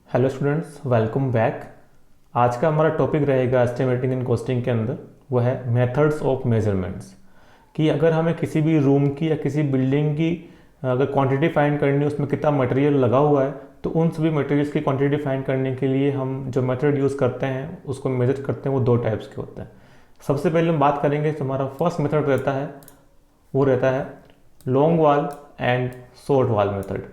Hello students, welcome back. आज का हमारा टॉपिक रहेगा एस्टिमेटिंग एंड कॉस्टिंग के अंदर, वो है मेथड्स ऑफ मेजरमेंट्स। कि अगर हमें किसी भी रूम की या किसी बिल्डिंग की अगर क्वांटिटी फाइंड करनी है, उसमें कितना मटेरियल लगा हुआ है, तो उन सभी मटेरियल्स की क्वांटिटी फाइंड करने के लिए हम जो मेथड यूज़ करते हैं उसको मेजर करते हैं, वो दो टाइप्स के होते हैं। सबसे पहले हम बात करेंगे, तो हमारा फर्स्ट मेथड रहता है वो रहता है long wall and short wall method.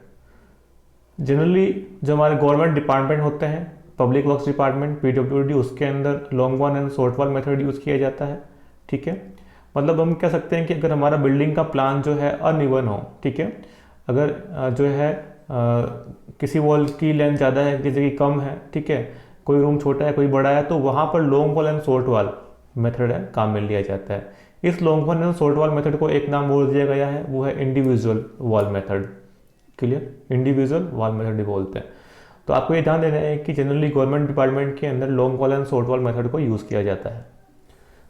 Generally जो हमारे गवर्नमेंट डिपार्टमेंट होते हैं, पब्लिक वर्क्स डिपार्टमेंट पीडब्ल्यूडी, उसके अंदर long wall and short wall method use किया जाता है। ठीक है, मतलब हम कह सकते हैं कि अगर हमारा बिल्डिंग का प्लान जो है अनइवन हो, ठीक है, अगर जो है किसी वॉल की लेंथ ज़्यादा है, किसी की कम है, ठीक है, कोई रूम छोटा है कोई बड़ा है, तो वहाँ पर long wall and short wall method है काम में लिया जाता है। इस long wall and short wall method को एक नाम और दिया गया है, वो है individual wall method. Clear, individual wall method भी बोलते हैं। तो आपको ये ध्यान देना है कि जनरली गवर्नमेंट डिपार्टमेंट के अंदर long wall and short wall method को यूज़ किया जाता है।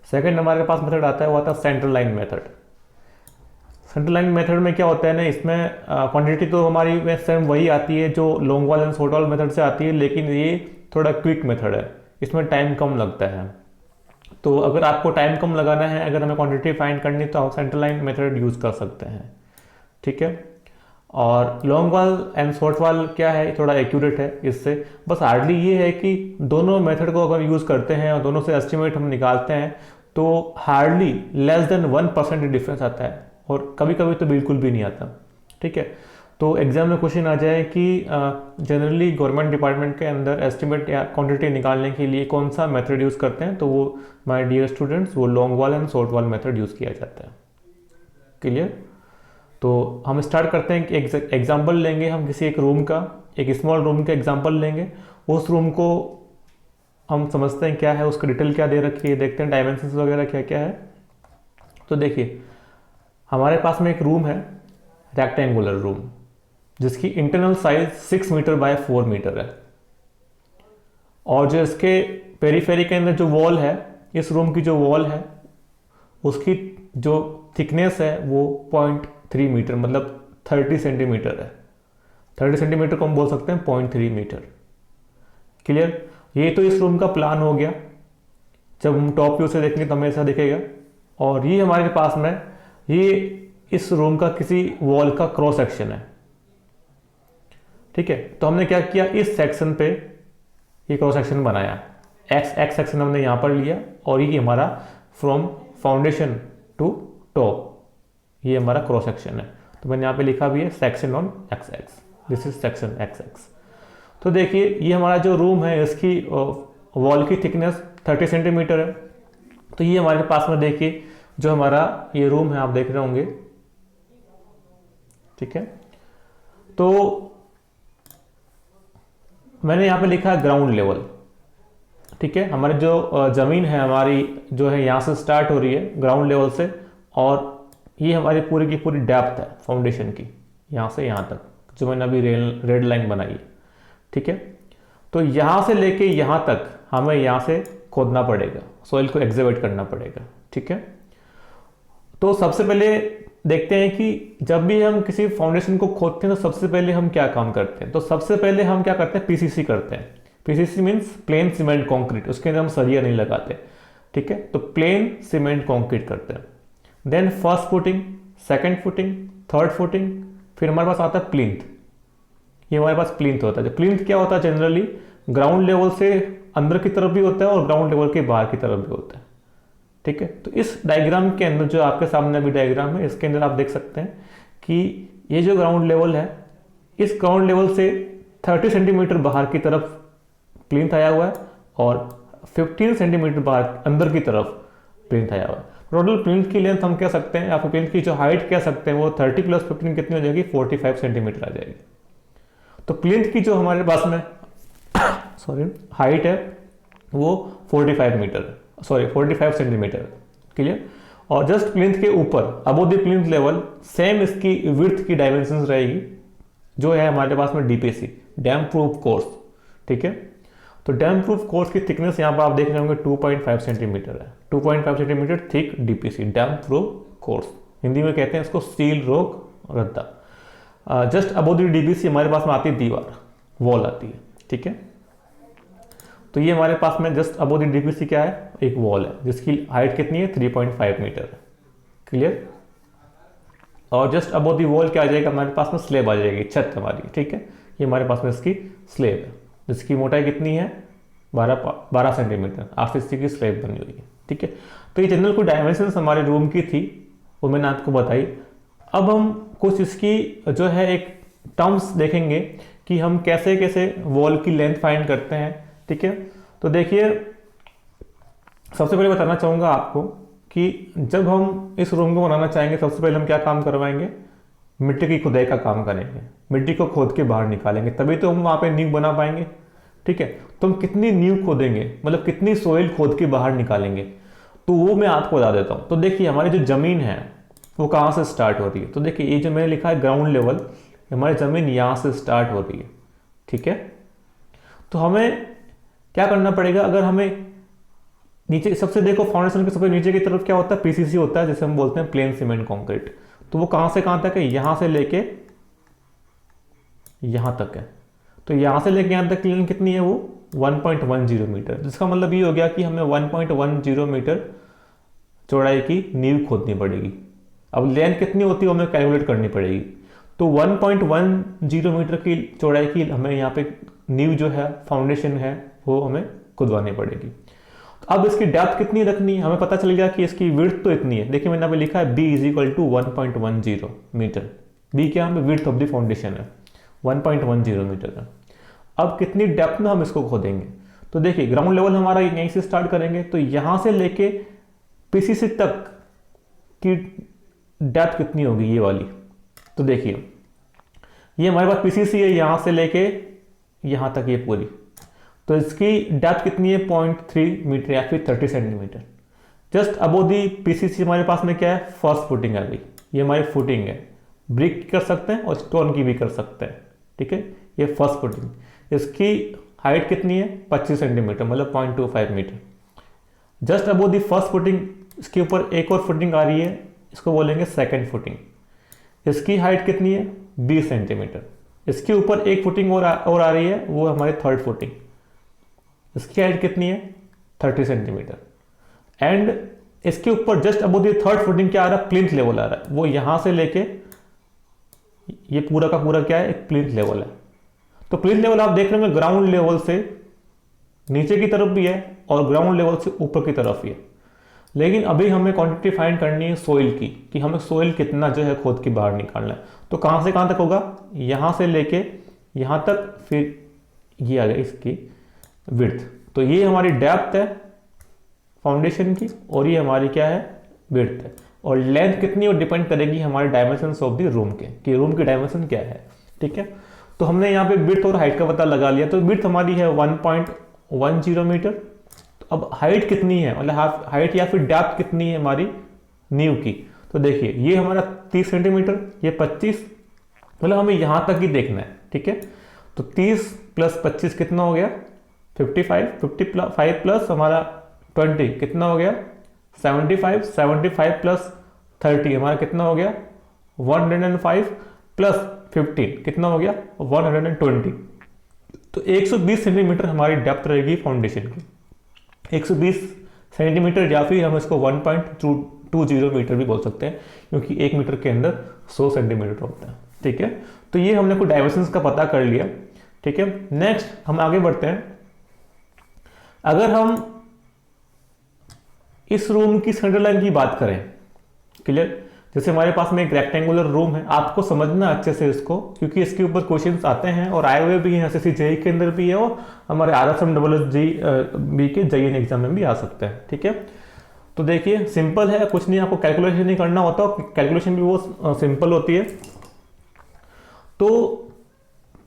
सेकंड हमारे पास मेथड आता है, वो आता है central line method. Central line method में क्या होता है ना, इसमें क्वांटिटी तो हमारी में सेम वही आती है जो long wall and short wall method से आती है, लेकिन ये थोड़ा क्विक मेथड है, इसमें टाइम कम लगता है। तो अगर आपको टाइम कम लगाना है, अगर हमें क्वांटिटी फाइंड करनी, तो आप सेंट्रल लाइन मेथड यूज़ कर सकते हैं। ठीक है, और long wall and short wall क्या है, थोड़ा एक्यूरेट है इससे। बस हार्डली ये है कि दोनों मेथड को अगर यूज़ करते हैं और दोनों से एस्टिमेट हम निकालते हैं, तो हार्डली लेस देन 1% डिफरेंस आता है, और कभी कभी तो बिल्कुल भी नहीं आता। ठीक है, तो एग्जाम में क्वेश्चन आ जाए कि जनरली गवर्नमेंट डिपार्टमेंट के अंदर एस्टिमेट या क्वांटिटी निकालने के लिए कौन सा मेथड यूज़ करते हैं, तो वो माय डियर स्टूडेंट्स, वो long wall and short wall method use किया जाता है। क्लियर, तो हम स्टार्ट करते हैं कि एग्जाम्पल लेंगे हम किसी एक रूम का, एक स्मॉल रूम का एग्जाम्पल लेंगे। उस रूम को हम समझते हैं क्या है, उसका डिटेल क्या दे रखी है, देखते हैं डायमेंशंस वगैरह क्या क्या है। तो देखिए, हमारे पास में एक रूम है, रेक्टेंगुलर रूम, जिसकी internal size 6 metre by 4 metre है, और जो इसके पेरीफेरी के अंदर जो वॉल है, इस रूम की जो वॉल है, उसकी जो थिकनेस है वो 0.3 मीटर, मतलब 30 सेंटीमीटर है। 30 सेंटीमीटर को हम बोल सकते हैं 0.3 मीटर। क्लियर, ये तो इस रूम का प्लान हो गया। जब हम टॉप व्यू से देखेंगे तो हमें ऐसा दिखेगा। और ये हमारे पास में ये इस रूम का किसी वॉल का क्रॉस सेक्शन है। ठीक है, तो हमने क्या किया, इस सेक्शन पे ये क्रॉस सेक्शन बनाया, एक्स सेक्शन हमने यहाँ पर लिया, और ये हमारा फ्रॉम फाउंडेशन टू टॉप, ये हमारा क्रॉस सेक्शन है। तो मैंने यहाँ पे लिखा भी है section on x x, this is section x x. तो देखिए, ये हमारा जो रूम है, इसकी वॉल की थिकनेस 30 सेंटीमीटर है। तो ये हमारे पास में देखिए, जो हमारा ये रूम है, आप देख रहे होंगे। ठीक है, तो मैंने यहाँ पे लिखा है ग्राउंड लेवल। ठीक है, हमारी जो ज़मीन है हमारी जो है, यहाँ से स्टार्ट हो रही है ग्राउंड लेवल से, और ये हमारी पूरी की पूरी डेप्थ है फाउंडेशन की, यहाँ से यहाँ तक, जो मैंने अभी रेड लाइन बनाई है। ठीक है, तो यहाँ से लेके यहाँ तक हमें यहाँ से खोदना पड़ेगा, सॉइल को एक्सकेवेट करना पड़ेगा। ठीक है, तो सबसे पहले देखते हैं कि जब भी हम किसी फाउंडेशन को खोदते हैं, तो सबसे पहले हम क्या काम करते हैं। तो सबसे पहले हम क्या करते हैं, पीसीसी करते हैं। PCC means plane cement concrete, उसके अंदर हम सरिया नहीं लगाते। ठीक है, तो प्लेन सीमेंट कंक्रीट करते हैं। Then first footing, second footing, third footing, फिर हमारे पास आता है प्लिंथ। ये हमारे पास प्लिंथ होता है। जो प्लिंथ क्या होता है, जनरली ग्राउंड लेवल से अंदर की तरफ भी होता है और ग्राउंड लेवल के बाहर की तरफ भी होता है। ठीक है, तो इस डायग्राम के अंदर, जो आपके सामने अभी डायग्राम है, इसके अंदर आप देख सकते हैं कि ये जो ग्राउंड लेवल है, इस ग्राउंड लेवल से 30 सेंटीमीटर बाहर की तरफ प्लिंथ आया हुआ है, और 15 सेंटीमीटर बाहर अंदर की तरफ प्लिंथ आया हुआ है। टोटल प्लिंथ की लेंथ हम कह सकते हैं, आपको प्लिंथ की जो हाइट कह सकते हैं, वो 30 प्लस 15 कितनी हो जाएगी, 45 सेंटीमीटर आ जाएगी। तो प्लिंथ की जो हमारे पास में सॉरी हाइट है, वो 45 मीटर, सॉरी 45 सेंटीमीटर। क्लियर, और जस्ट प्लिंथ के ऊपर above the plinth level same इसकी विड्थ की डायमेंशंस रहेगी, जो है हमारे पास में डीपीसी, डैम प्रूफ कोर्स। ठीक है, तो डैम प्रूफ कोर्स की थिकनेस यहाँ पर आप देख रहे होंगे 2.5 सेंटीमीटर है। 2.5 centimetre thick DPC, dam proof course, Hindi में कहते हैं इसको स्टील रोक रद्दा। जस्ट अबव द डीपीसी हमारे पास में आती है दीवार, वॉल आती है। ठीक है। तो ये हमारे पास में जस्ट अबोव द डीपीसी क्या है, एक वॉल है जिसकी हाइट कितनी है 3.5 मीटर है। क्लियर। और जस्ट अबोव द वॉल क्या आ जाएगा हमारे पास में, स्लेब आ जाएगी, छत हमारी। ठीक है, ये हमारे पास में इसकी स्लेब है जिसकी मोटाई कितनी है 12 सेंटीमीटर, आरसीसी की स्लेब बनी हुई है। ठीक है, तो ये जनरल कोई डायमेंशन हमारे रूम की थी वो मैंने आपको बताई। अब हम कुछ इसकी जो है एक टर्म्स देखेंगे कि हम कैसे कैसे वॉल की लेंथ फाइंड करते हैं। ठीक है, तो देखिए सबसे पहले बताना चाहूँगा आपको कि जब हम इस रूम को बनाना चाहेंगे सबसे पहले हम क्या काम करवाएंगे, मिट्टी की खुदाई का काम करेंगे, मिट्टी को खोद के बाहर निकालेंगे, तभी तो हम वहाँ पे नींव बना पाएंगे। ठीक है, तो हम कितनी नींव खोदेंगे, मतलब कितनी सोइल खोद के बाहर निकालेंगे, तो वो मैं आपको बता देता हूँ। तो देखिए हमारी जो ज़मीन है वो कहाँ से स्टार्ट हो रही है, तो देखिए ये जो मैंने लिखा है ग्राउंड लेवल, हमारी ज़मीन यहाँ से स्टार्ट हो रही है। ठीक है, तो हमें क्या करना पड़ेगा, अगर हमें नीचे सबसे देखो फाउंडेशन के सबसे नीचे की तरफ क्या होता है, पीसीसी होता है, जिसे हम बोलते हैं प्लेन सीमेंट कंक्रीट। तो वो कहाँ से कहाँ तक है, यहाँ से लेके यहाँ तक है। तो यहाँ से लेके यहाँ तक की लेंथ कितनी है, वो 1.10 मीटर, जिसका मतलब ये हो गया कि हमें 1.10 मीटर चौड़ाई की नींव खोदनी पड़ेगी। अब लेंथ कितनी होती है हमें कैलकुलेट करनी पड़ेगी। तो 1.10 मीटर की चौड़ाई की हमें यहाँ पे नींव जो है, फाउंडेशन है, वो हमें खुदवानी पड़ेगी। तो अब इसकी डेप्थ कितनी रखनी है, हमें पता चल गया कि इसकी विड्थ तो इतनी है। देखिए मैंने यहाँ पे लिखा है b is equal to 1.10 metre. b क्या हमें विड्थ ऑफ द फाउंडेशन है, 1.10 मीटर है। अब कितनी डेप्थ में हम इसको खोदेंगे, तो देखिए ग्राउंड लेवल हमारा यहीं से स्टार्ट करेंगे, तो यहाँ से लेके पीसीसी तक की डेप्थ कितनी होगी, ये वाली। तो देखिए ये हमारे पास पीसीसी है, यहाँ से लेके यहाँ तक ये पूरी, तो इसकी डेप्थ कितनी है 0.3 मीटर या फिर 30 सेंटीमीटर। जस्ट अबोव दी पीसीसी हमारे पास में क्या है, फर्स्ट फुटिंग आ गई, ये हमारी फुटिंग है। ब्रिक कर सकते हैं और स्टोन की भी कर सकते हैं। ठीक है, ये फर्स्ट फुटिंग, इसकी हाइट कितनी है 25 सेंटीमीटर, मतलब 0.25 metre. Just above the first footing इसके ऊपर एक और फुटिंग आ रही है, इसको बोलेंगे सेकंड फुटिंग। इसकी हाइट कितनी है 20 सेंटीमीटर। इसके ऊपर एक फुटिंग और आ रही है, वो हमारी थर्ड फुटिंग। इसकी हाइट कितनी है 30 सेंटीमीटर। एंड इसके ऊपर जस्ट अबोव दी थर्ड फुटिंग क्या आ रहा है, प्लिंथ लेवल आ रहा है, वो यहां से लेके ये पूरा का पूरा क्या है, एक प्लिंथ लेवल है। तो प्लिंथ लेवल आप देख रहे होंगे ग्राउंड लेवल से नीचे की तरफ भी है और ग्राउंड लेवल से ऊपर की तरफ भी है। लेकिन अभी हमें क्वांटिटी फाइंड करनी है सोइल की, कि हमें सोइल कितना जो है खोद के बाहर निकालना है। तो कहाँ से कहाँ तक होगा, यहाँ से लेके यहाँ तक, फिर ये आ गया इसकी विड्थ। तो ये हमारी डेप्थ है फाउंडेशन की और ये हमारी क्या है, विड्थ है। और लेंथ कितनी, और डिपेंड करेगी हमारे डायमेंशंस ऑफ द रूम के, कि रूम की डायमेंशन क्या है। ठीक है, तो हमने यहाँ पे विड्थ और हाइट का पता लगा लिया। तो विड्थ हमारी है 1.10 मीटर। तो अब हाइट कितनी है, मतलब हाइट या फिर डेप्थ कितनी है हमारी नींव की। तो देखिए ये हमारा 30 सेंटीमीटर, ये 25, मतलब हमें यहाँ तक ही देखना है। ठीक है, तो 30 प्लस 25 कितना हो गया 55 प्लस हमारा 20 कितना हो गया 75 प्लस 30 हमारा कितना हो गया 105 प्लस 15 कितना हो गया 120। तो 120 सेंटीमीटर हमारी डेप्थ रहेगी फाउंडेशन की। 120 सेंटीमीटर या फिर हम इसको 1.20 मीटर भी बोल सकते हैं, क्योंकि 1 मीटर के अंदर 100 सेंटीमीटर होता है। ठीक है, तो ये हमने कुछ डायमेंशंस का पता कर लिया। ठीक है, नेक्स्ट हम आगे बढ़ते हैं। अगर हम इस रूम की सेंटर लाइन की बात करें, क्लियर, जैसे हमारे पास में एक रेक्टेंगुलर रूम है, आपको समझना अच्छे से इसको, क्योंकि इसके ऊपर क्वेश्चंस आते हैं और आए हुए भी हैं, एसएससी जेईई के अंदर भी है और हमारे RSM के जेईई एग्जाम में भी आ सकते हैं। ठीक है, तो देखिए सिंपल है, कुछ नहीं, आपको कैलकुलेशन नहीं करना होता, कैलकुलेशन भी वो सिंपल होती है। तो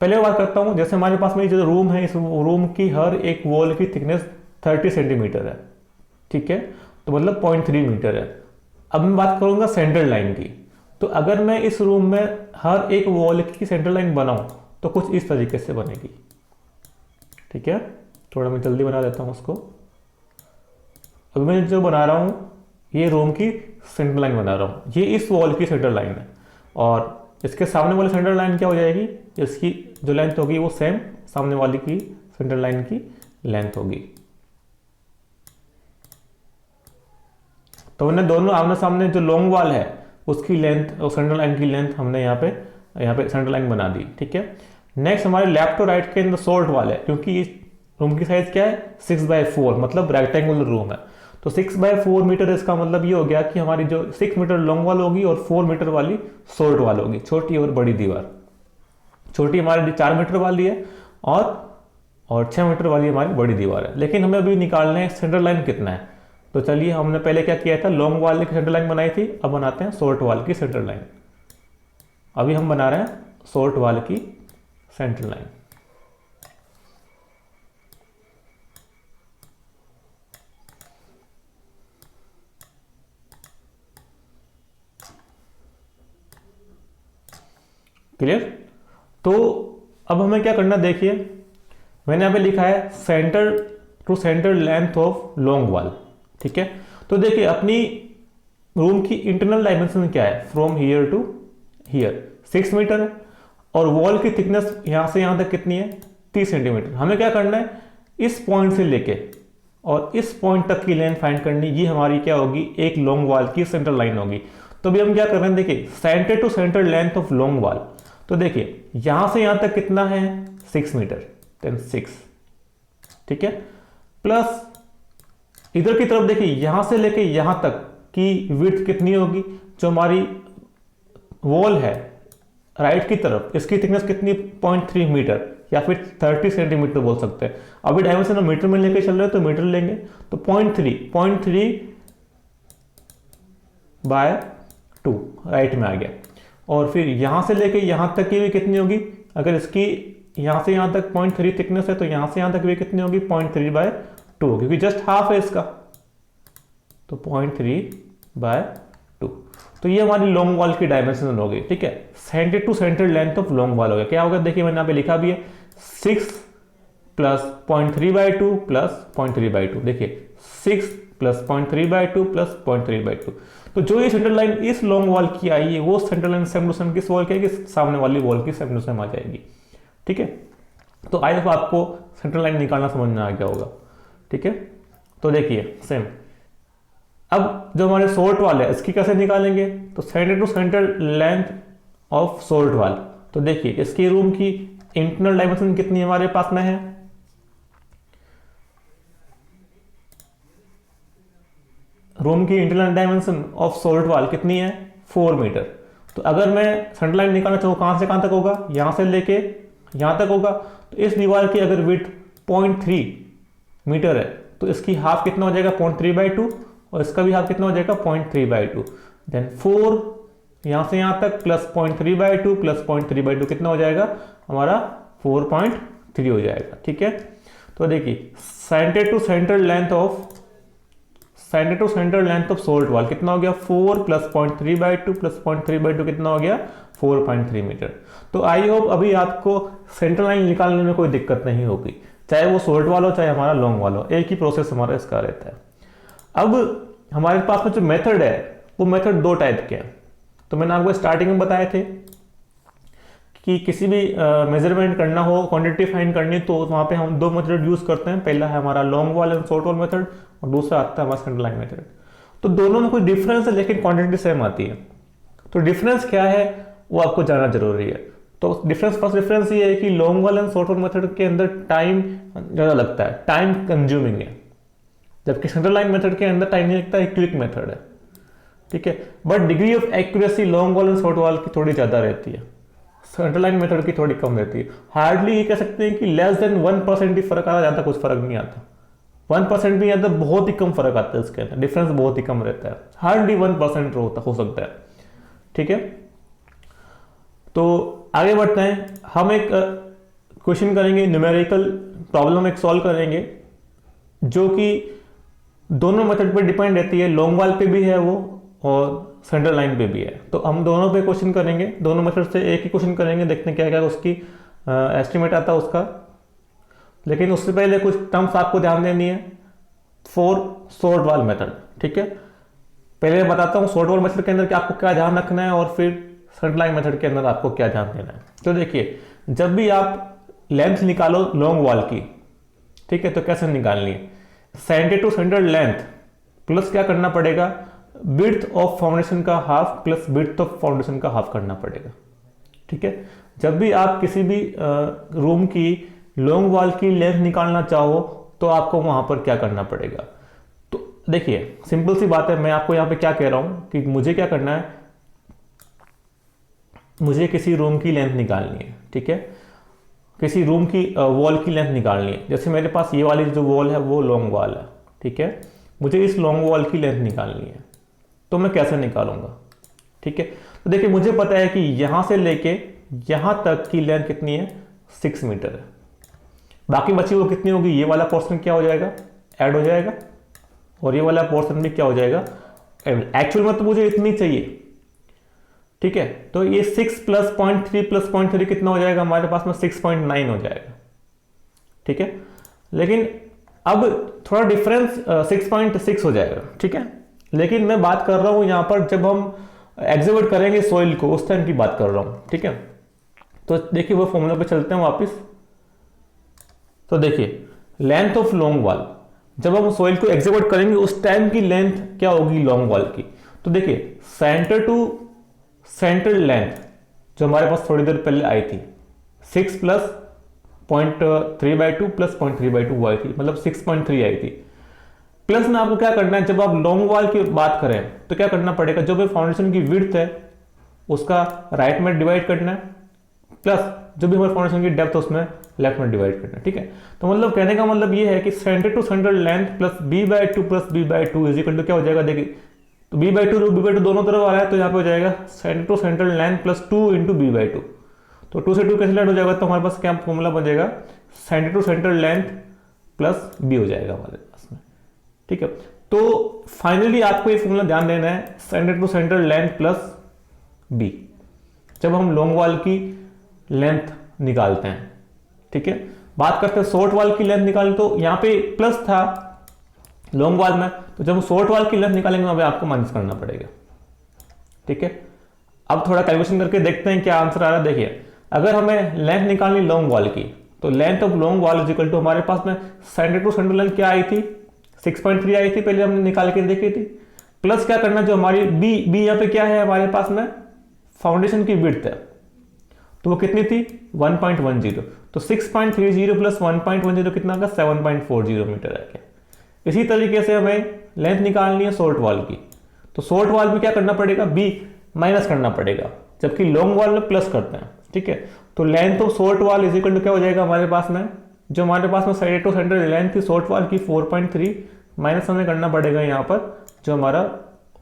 पहले बात करता हूँ, जैसे हमारे पास में जो रूम है, इस रूम की हर एक वॉल की थिकनेस 30 सेंटीमीटर है। ठीक है, तो मतलब 0.3 मीटर है। अब मैं बात करूंगा सेंट्रल लाइन की। तो अगर मैं इस रूम में हर एक वॉल की सेंट्रल लाइन बनाऊं तो कुछ इस तरीके से बनेगी। ठीक है, थोड़ा मैं जल्दी बना देता हूं उसको। अभी मैं जो बना रहा हूं ये रूम की सेंट्रल लाइन बना रहा हूं, ये इस वॉल की सेंट्रल लाइन है और इसके सामने वाली सेंटर लाइन क्या हो जाएगी, इसकी जो लेंथ होगी वो सेम सामने वाली की सेंटर लाइन की लेंथ होगी। तो हमने दोनों आमने सामने जो लॉन्ग वॉल है उसकी लेंथ और सेंटर लाइन की लेंथ हमने यहाँ पे सेंटर लाइन बना दी। ठीक है, नेक्स्ट हमारे लेफ्ट और राइट के अंदर शॉर्ट वॉल है, क्योंकि इस रूम की साइज क्या है 6/4, मतलब रेक्टेंगुलर रूम है। तो 6/4 मीटर, इसका मतलब ये हो गया कि हमारी जो 6 मीटर लॉन्ग वॉल होगी और 4 मीटर वाली शॉर्ट वॉल होगी, छोटी और बड़ी दीवार। छोटी हमारी 4 मीटर वाली है और 6 मीटर वाली हमारी बड़ी दीवार है। लेकिन हमें अभी निकालना है सेंटर लाइन कितना है। तो चलिए, हमने पहले क्या किया था, लॉन्ग वॉल की सेंटर लाइन बनाई थी, अब बनाते हैं शॉर्ट वॉल की सेंटर लाइन। अभी हम बना रहे हैं शॉर्ट वॉल की सेंटर लाइन। क्लियर? तो अब हमें क्या करना, देखिए मैंने यहाँ पे लिखा है centre to centre length of long wall. ठीक है, तो देखिए अपनी रूम की इंटरनल डायमेंशन क्या है, from here to here 6 metre है, और वॉल की थिकनेस यहाँ से यहाँ तक कितनी है 30 सेंटीमीटर। हमें क्या करना है, इस पॉइंट से लेके और इस पॉइंट तक की लेंथ फाइंड करनी, ये हमारी क्या होगी, एक लॉन्ग वॉल की सेंटर लाइन होगी। तो अभी हम क्या कर रहे हैं, देखिए centre to centre length of long wall. तो देखिए यहां से यहां तक कितना है 6 मीटर, देन 6। ठीक है, प्लस इधर की तरफ देखिए यहां से लेके यहां तक की विड्थ कितनी होगी, जो हमारी वॉल है राइट की तरफ, इसकी थिकनेस कितनी 0.3 मीटर या फिर 30 सेंटीमीटर बोल सकते हैं। अभी डायमेंशन हम मीटर में लेके चल रहे हैं तो मीटर लेंगे, तो 0.3/2 राइट में आ गया। और फिर यहां से लेके यहां तक की भी कितनी होगी, अगर इसकी यहां से यहां तक 0.3 थिकनेस है तो यहां से यहां तक भी कितनी होगी 0.3/2, क्योंकि जस्ट हाफ है इसका, तो 0.3/2। तो ये हमारी लॉन्ग वॉल की डायमेंशन हो गई। ठीक है, centre to centre length of long wall हो गया। क्या होगा, देखिए मैंने यहाँ पे लिखा भी है 6 प्लस 0.3/2 प्लस 0.3/2। देखिए 6 प्लस 0.3/2 प्लस 0.3/2। तो जो ये सेंटर लाइन इस लॉन्ग वॉल की आई है वो centre line same to same किस वॉल की आएगी, सामने वाली वॉल की सेम टू सेम आ जाएगी। ठीक है, तो आई होप आपको सेंटर लाइन निकालना समझ में आ गया होगा। ठीक है, तो देखिए सेम, अब जो हमारे शॉर्ट वॉल है इसकी कैसे निकालेंगे, तो centre to centre length of short wall. तो देखिए इसकी रूम की इंटरनल डायमेंशन कितनी हमारे पास में है, रूम की internal dimension of short wall कितनी है 4 मीटर। तो अगर मैं सेंटर लाइन निकालना चाहूँ कहां से कहां तक होगा, यहां से लेके यहां तक होगा। तो इस दीवार की अगर विड्थ 0.3 मीटर है तो इसकी हाफ कितना हो जाएगा 0.3/2, और इसका भी हाफ कितना हो जाएगा 0.3/2। देन 4 यहां से यहां तक प्लस 0.3/2 प्लस 0.3/2 कितना हो जाएगा हमारा 4.3 हो जाएगा। ठीक है, तो देखिए centre to centre length of short wall कितना हो गया 4 प्लस 0.3/2 प्लस 0.3/2 कितना हो गया 4.3 मीटर। तो आई होप अभी आपको सेंटर लाइन निकालने में कोई दिक्कत नहीं होगी, चाहे वो शॉर्ट वॉल हो चाहे हमारा लॉन्ग वॉल हो, एक ही प्रोसेस हमारा इसका रहता है। अब हमारे पास में जो मेथड है वो मेथड 2 टाइप के हैं। तो मैंने आपको स्टार्टिंग में बताए थे कि किसी भी मेजरमेंट करना हो, क्वांटिटी फाइंड करनी, तो वहाँ पे हम 2 मेथड यूज करते हैं। पहला है हमारा long wall and short wall method, और दूसरा आता है हमारा सेंटर लाइन मेथड। तो दोनों में कोई डिफरेंस है लेकिन क्वांटिटी सेम आती है। तो डिफरेंस क्या है वो आपको जानना जरूरी है। तो फर्स्ट डिफरेंस ये है कि long wall and short wall method के अंदर टाइम ज़्यादा लगता है, टाइम कंज्यूमिंग है, जबकि सेंटर लाइन मेथड के अंदर टाइम नहीं लगता है, क्विक मेथड है। ठीक है, but degree of accuracy long wall and short wall की थोड़ी ज़्यादा रहती है, सेंटर लाइन मेथड की थोड़ी कम रहती है। हार्डली ये कह सकते हैं कि लेस देन 1% ही फर्क आता, ज़्यादा कुछ फर्क नहीं आता। 1% भी आता, बहुत ही कम फर्क आता है इसके अंदर, डिफरेंस बहुत ही कम रहता है, हार्डली 1% हो सकता है। ठीक है, तो आगे बढ़ते हैं। हम एक क्वेश्चन करेंगे, न्यूमेरिकल प्रॉब्लम एक सॉल्व करेंगे, जो कि दोनों मेथड पे डिपेंड रहती है, लॉन्ग वॉल पे भी है वो और सेंटर लाइन पे भी है। तो हम दोनों पे क्वेश्चन करेंगे, दोनों मेथड से एक ही क्वेश्चन करेंगे, देखते हैं क्या क्या उसकी एस्टिमेट आता है उसका। लेकिन उससे पहले कुछ टर्म्स आपको ध्यान देनी है फॉर शॉर्ट वॉल मेथड। ठीक है, पहले बताता हूँ शॉर्ट वॉल मेथड के अंदर कि आपको क्या ध्यान रखना है, और फिर सेंटर लाइन मेथड के अंदर आपको क्या ध्यान देना है। तो देखिए, जब भी आप लेंथ निकालो लॉन्ग वॉल की, ठीक है, तो कैसे निकालनी है, centre to centre length plus क्या करना पड़ेगा, विड्थ ऑफ फाउंडेशन का half plus width of foundation का हाफ करना पड़ेगा। ठीक है, जब भी आप किसी भी रूम की लॉन्ग वॉल की लेंथ निकालना चाहो तो आपको वहां पर क्या करना पड़ेगा। तो देखिए, सिंपल सी बात है, मैं आपको यहां पे क्या कह रहा हूं कि मुझे क्या करना है, मुझे किसी रूम की लेंथ निकालनी है। ठीक है, किसी रूम की वॉल की लेंथ निकालनी है। जैसे मेरे पास ये वाली जो वॉल है वो लॉन्ग वॉल है। ठीक है, मुझे इस लॉन्ग वॉल की लेंथ निकालनी है, तो मैं कैसे निकालूंगा। ठीक है, तो देखिए, मुझे पता है कि यहां से लेके यहां तक की लेंथ कितनी है, 6 मीटर है। बाकी बची वो कितनी होगी, ये वाला पोर्शन क्या हो जाएगा, ऐड हो जाएगा, और ये वाला पोर्शन भी क्या हो जाएगा, एक्चुअल में तो मुझे इतनी चाहिए। ठीक है, तो ये 6 प्लस 0.3 प्लस 0.3 कितना हो जाएगा हमारे पास में, 6.9 हो जाएगा। ठीक है, लेकिन अब थोड़ा डिफरेंस 6.6 हो जाएगा। ठीक है, लेकिन मैं बात कर रहा हूं यहां पर जब हम एग्जीक्यूट करेंगे सॉइल को, उस टाइम की बात कर रहा हूं। ठीक है, तो देखिए वो फॉर्मूला पे चलते हैं वापस। तो देखिए, लेंथ ऑफ लॉन्ग वॉल, जब हम सॉइल को एग्जीक्यूट करेंगे उस टाइम की लेंथ क्या होगी लॉन्ग वॉल की। तो देखिए, सेंटर टू सेंटर लेंथ जो हमारे पास थोड़ी देर पहले आई थी, 6 प्लस 0.3/2 प्लस 0.3/2 आई थी, मतलब 6.3 आई थी। प्लस में आपको क्या करना है, जब आप लॉन्ग वॉल की बात करें तो क्या करना पड़ेगा, जो भी फाउंडेशन की विड्थ है उसका राइट में डिवाइड करना है, प्लस जो भी हमारे फाउंडेशन की डेप्थ है उसमें लेफ्ट में डिवाइड करना है। ठीक है, तो मतलब कहने का मतलब ये है कि centre to centre length plus b/2 plus b/2 is equal to क्या हो जाएगा, देखिए तो b/2 दोनों तरफ आ रहा है, तो यहाँ पे हो जाएगा centre to centre length plus 2 into b/2। तो 2 से 2 कैंसिल हो जाएगा, तो हमारे पास क्या फॉर्मूला बन जाएगा, centre to centre length plus b हो जाएगा हमारे पास में। ठीक है, तो फाइनली आपको ये फॉर्मूला ध्यान देना है, centre to centre length plus b, जब हम लॉन्ग वॉल की लेंथ निकालते हैं। ठीक है, बात करते हैं शॉर्ट वॉल की लेंथ निकालनी, तो यहाँ पे प्लस था लॉन्ग वॉल में, तो जब हम शॉर्ट वॉल की लेंथ निकालेंगे वहां पे आपको माइनस करना पड़ेगा। ठीक है, अब थोड़ा कैलकुलेशन करके देखते हैं क्या आंसर आ रहा है। देखिए, अगर हमें लेंथ निकालनी लॉन्ग वॉल की, तो length of long wall is equal to हमारे पास में सेंटर टू सेंटर लेंथ क्या आई थी, 6.3 आई थी, पहले हमने निकाल के देखी थी, प्लस क्या करना, जो हमारी बी यहाँ पे क्या है हमारे पास में फाउंडेशन की विड्थ है, तो वो कितनी थी 1.10, तो 6.30 प्लस 1.10 कितना का 7.40 मीटर है क्या। इसी तरीके से हमें लेंथ निकालनी है शॉर्ट वॉल की, तो शॉर्ट वॉल में क्या करना पड़ेगा, बी माइनस करना पड़ेगा, जबकि लॉन्ग वॉल में प्लस करते हैं। ठीक है, तो length of short wall is equal to क्या हो जाएगा हमारे पास में, जो हमारे पास में सेंटर टू सेंटर लेंथ थी शॉर्ट वॉल की 4.3 माइनस हमें करना पड़ेगा यहाँ पर जो हमारा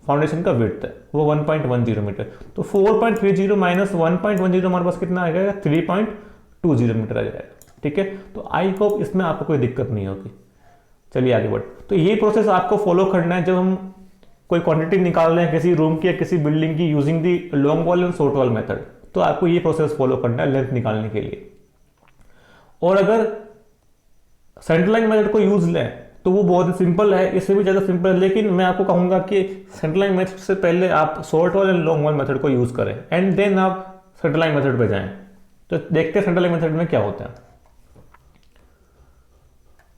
फाउंडेशन का विड्थ है वो 1.10 मीटर, तो 4.30 माइनस 1.10 हमारे पास कितना आ जाएगा, 3.20 मीटर आ जाएगा। ठीक है, तो आई होप इसमें आपको कोई दिक्कत नहीं होगी। चलिए आगे बढ़, तो ये प्रोसेस आपको फॉलो करना है जब हम कोई क्वांटिटी निकाल रहे हैं किसी रूम की या किसी बिल्डिंग की using the long wall and short wall method, तो आपको ये प्रोसेस फॉलो करना है लेंथ निकालने के लिए। और अगर सेंटर लाइन मेथड को यूज लें तो वो बहुत ही सिंपल है, इससे भी ज़्यादा सिंपल है, लेकिन मैं आपको कहूंगा कि सेंटर लाइन मेथड से पहले आप short wall and long wall method को यूज करें एंड देन आप सेंटर लाइन मेथड पे जाएं। तो देखते हैं सेंटर लाइन मेथड में क्या होता है।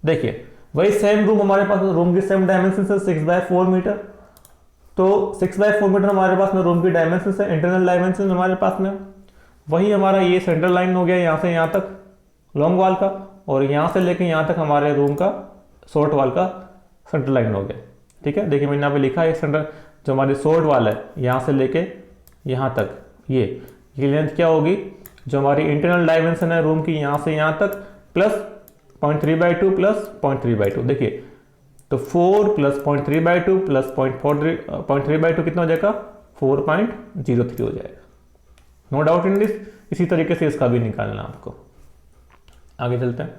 देखिए, वही सेम रूम हमारे पास, रूम की सेम डायमेंशन है 6/4 मीटर, तो 6/4 मीटर हमारे पास में रूम की डायमेंशन है, इंटरनल डायमेंशन हमारे पास में वही हमारा ये सेंटर लाइन हो गया यहाँ से यहाँ तक लॉन्ग वॉल का, और यहाँ से लेके यहाँ तक हमारे रूम का शॉर्ट वॉल का सेंटर लाइन हो गया। ठीक है, देखिए मैंने यहाँ पे लिखा है सेंटर जो हमारी शॉर्ट वॉल है यहाँ से लेके यहाँ तक ये लेंथ क्या होगी, जो हमारी इंटरनल डायमेंशन है रूम की यहाँ से यहाँ तक प्लस 0.3/2 प्लस 0.3/2। देखिए, तो 4 प्लस 0.3/2 प्लस 0.3/2 कितना हो जाएगा, 4.03 हो जाएगा। No doubt in this. इसी तरीके से इसका भी निकालना आपको। आगे चलते हैं,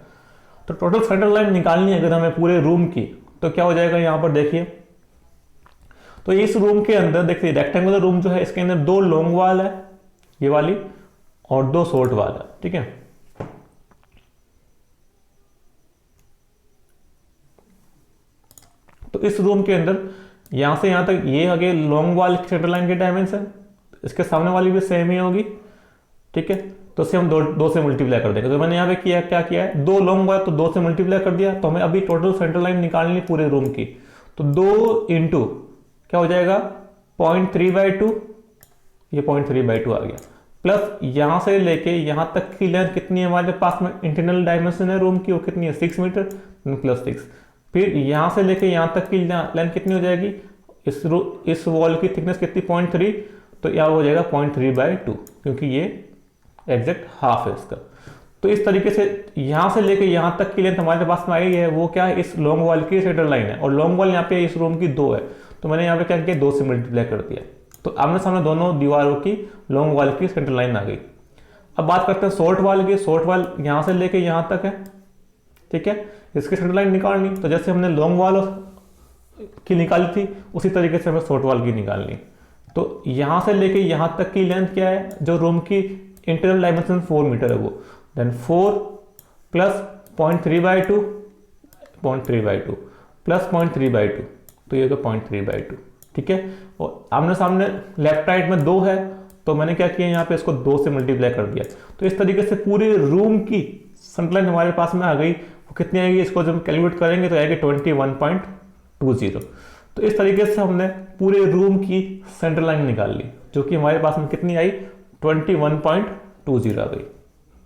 तो टोटल सेंटर लाइन निकालनी है अगर हमें पूरे रूम की, तो क्या हो जाएगा यहाँ पर देखिए, तो इस रूम के अंदर देखिए रेक्टेंगुलर रूम जो है इसके अंदर 2 लॉन्ग वॉल है ये वाली और 2 शॉर्ट वॉल है। ठीक है, तो इस रूम के अंदर यहां से यहां तक ये आगे लॉन्ग वॉल सेंटर लाइन के डायमेंशन, इसके सामने वाली भी सेम ही होगी, ठीक है। तो इसे हम दो से मल्टीप्लाई कर देंगे। तो मैंने यहाँ पे क्या किया है, 2 लॉन्ग वाला तो 2 से मल्टीप्लाई कर दिया। तो हमें अभी टोटल सेंटर लाइन निकालनी पूरे रूम की, तो 2 इंटू क्या हो जाएगा 0.3/2, ये 0.3/2 आ गया, प्लस यहाँ से लेके यहाँ तक की लेंथ कितनी है हमारे पास में, इंटरनल डायमेंशन है रूम की, वो कितनी है 6 मीटर प्लस 6। फिर यहाँ से लेके यहाँ तक की लेंथ कितनी हो जाएगी, इस वॉल की थिकनेस कितनी 0.3, तो यहाँ हो जाएगा 0.3/2, क्योंकि ये एग्जैक्ट हाफ है इसका। तो इस तरीके से यहाँ से लेके यहाँ तक की लेंथ हमारे पास में आई है, वो क्या है, इस लॉन्ग वॉल की सेंटर लाइन है, और लॉन्ग वॉल यहाँ पे इस रूम की 2 है, तो मैंने यहाँ पे क्या किया 2 से मल्टीप्लाई कर दिया। तो आमने सामने दोनों दीवारों की लॉन्ग वॉल की सेंटर लाइन आ गई। अब बात करते हैं शॉर्ट वॉल की। शॉर्ट वॉल यहाँ से लेके यहाँ तक है, ठीक है, इसकी सेंटर लाइन निकालनी। तो जैसे हमने लॉन्ग वॉल की निकाली थी, उसी तरीके से हमें शॉर्ट वॉल की निकालनी। तो यहाँ से लेके यहाँ तक की लेंथ क्या है, जो रूम की इंटरनल डायमेंशन 4 मीटर है, वो देन 4 प्लस 0.3/2 प्लस 0.3/2, तो ये होगा 0.3/2, ठीक है। और आमने सामने लेफ्ट राइट में 2 है, तो मैंने क्या किया यहाँ पे इसको 2 से मल्टीप्लाई कर दिया। तो इस तरीके से पूरे रूम की सेंटर लाइन हमारे पास में आ गई। वो कितनी आएगी, इसको जब कैलकुलेट करेंगे तो आएगी 21.20। तो इस तरीके से हमने पूरे रूम की सेंटर लाइन निकाल ली, जो कि हमारे पास में कितनी आई 21.20 आ गई,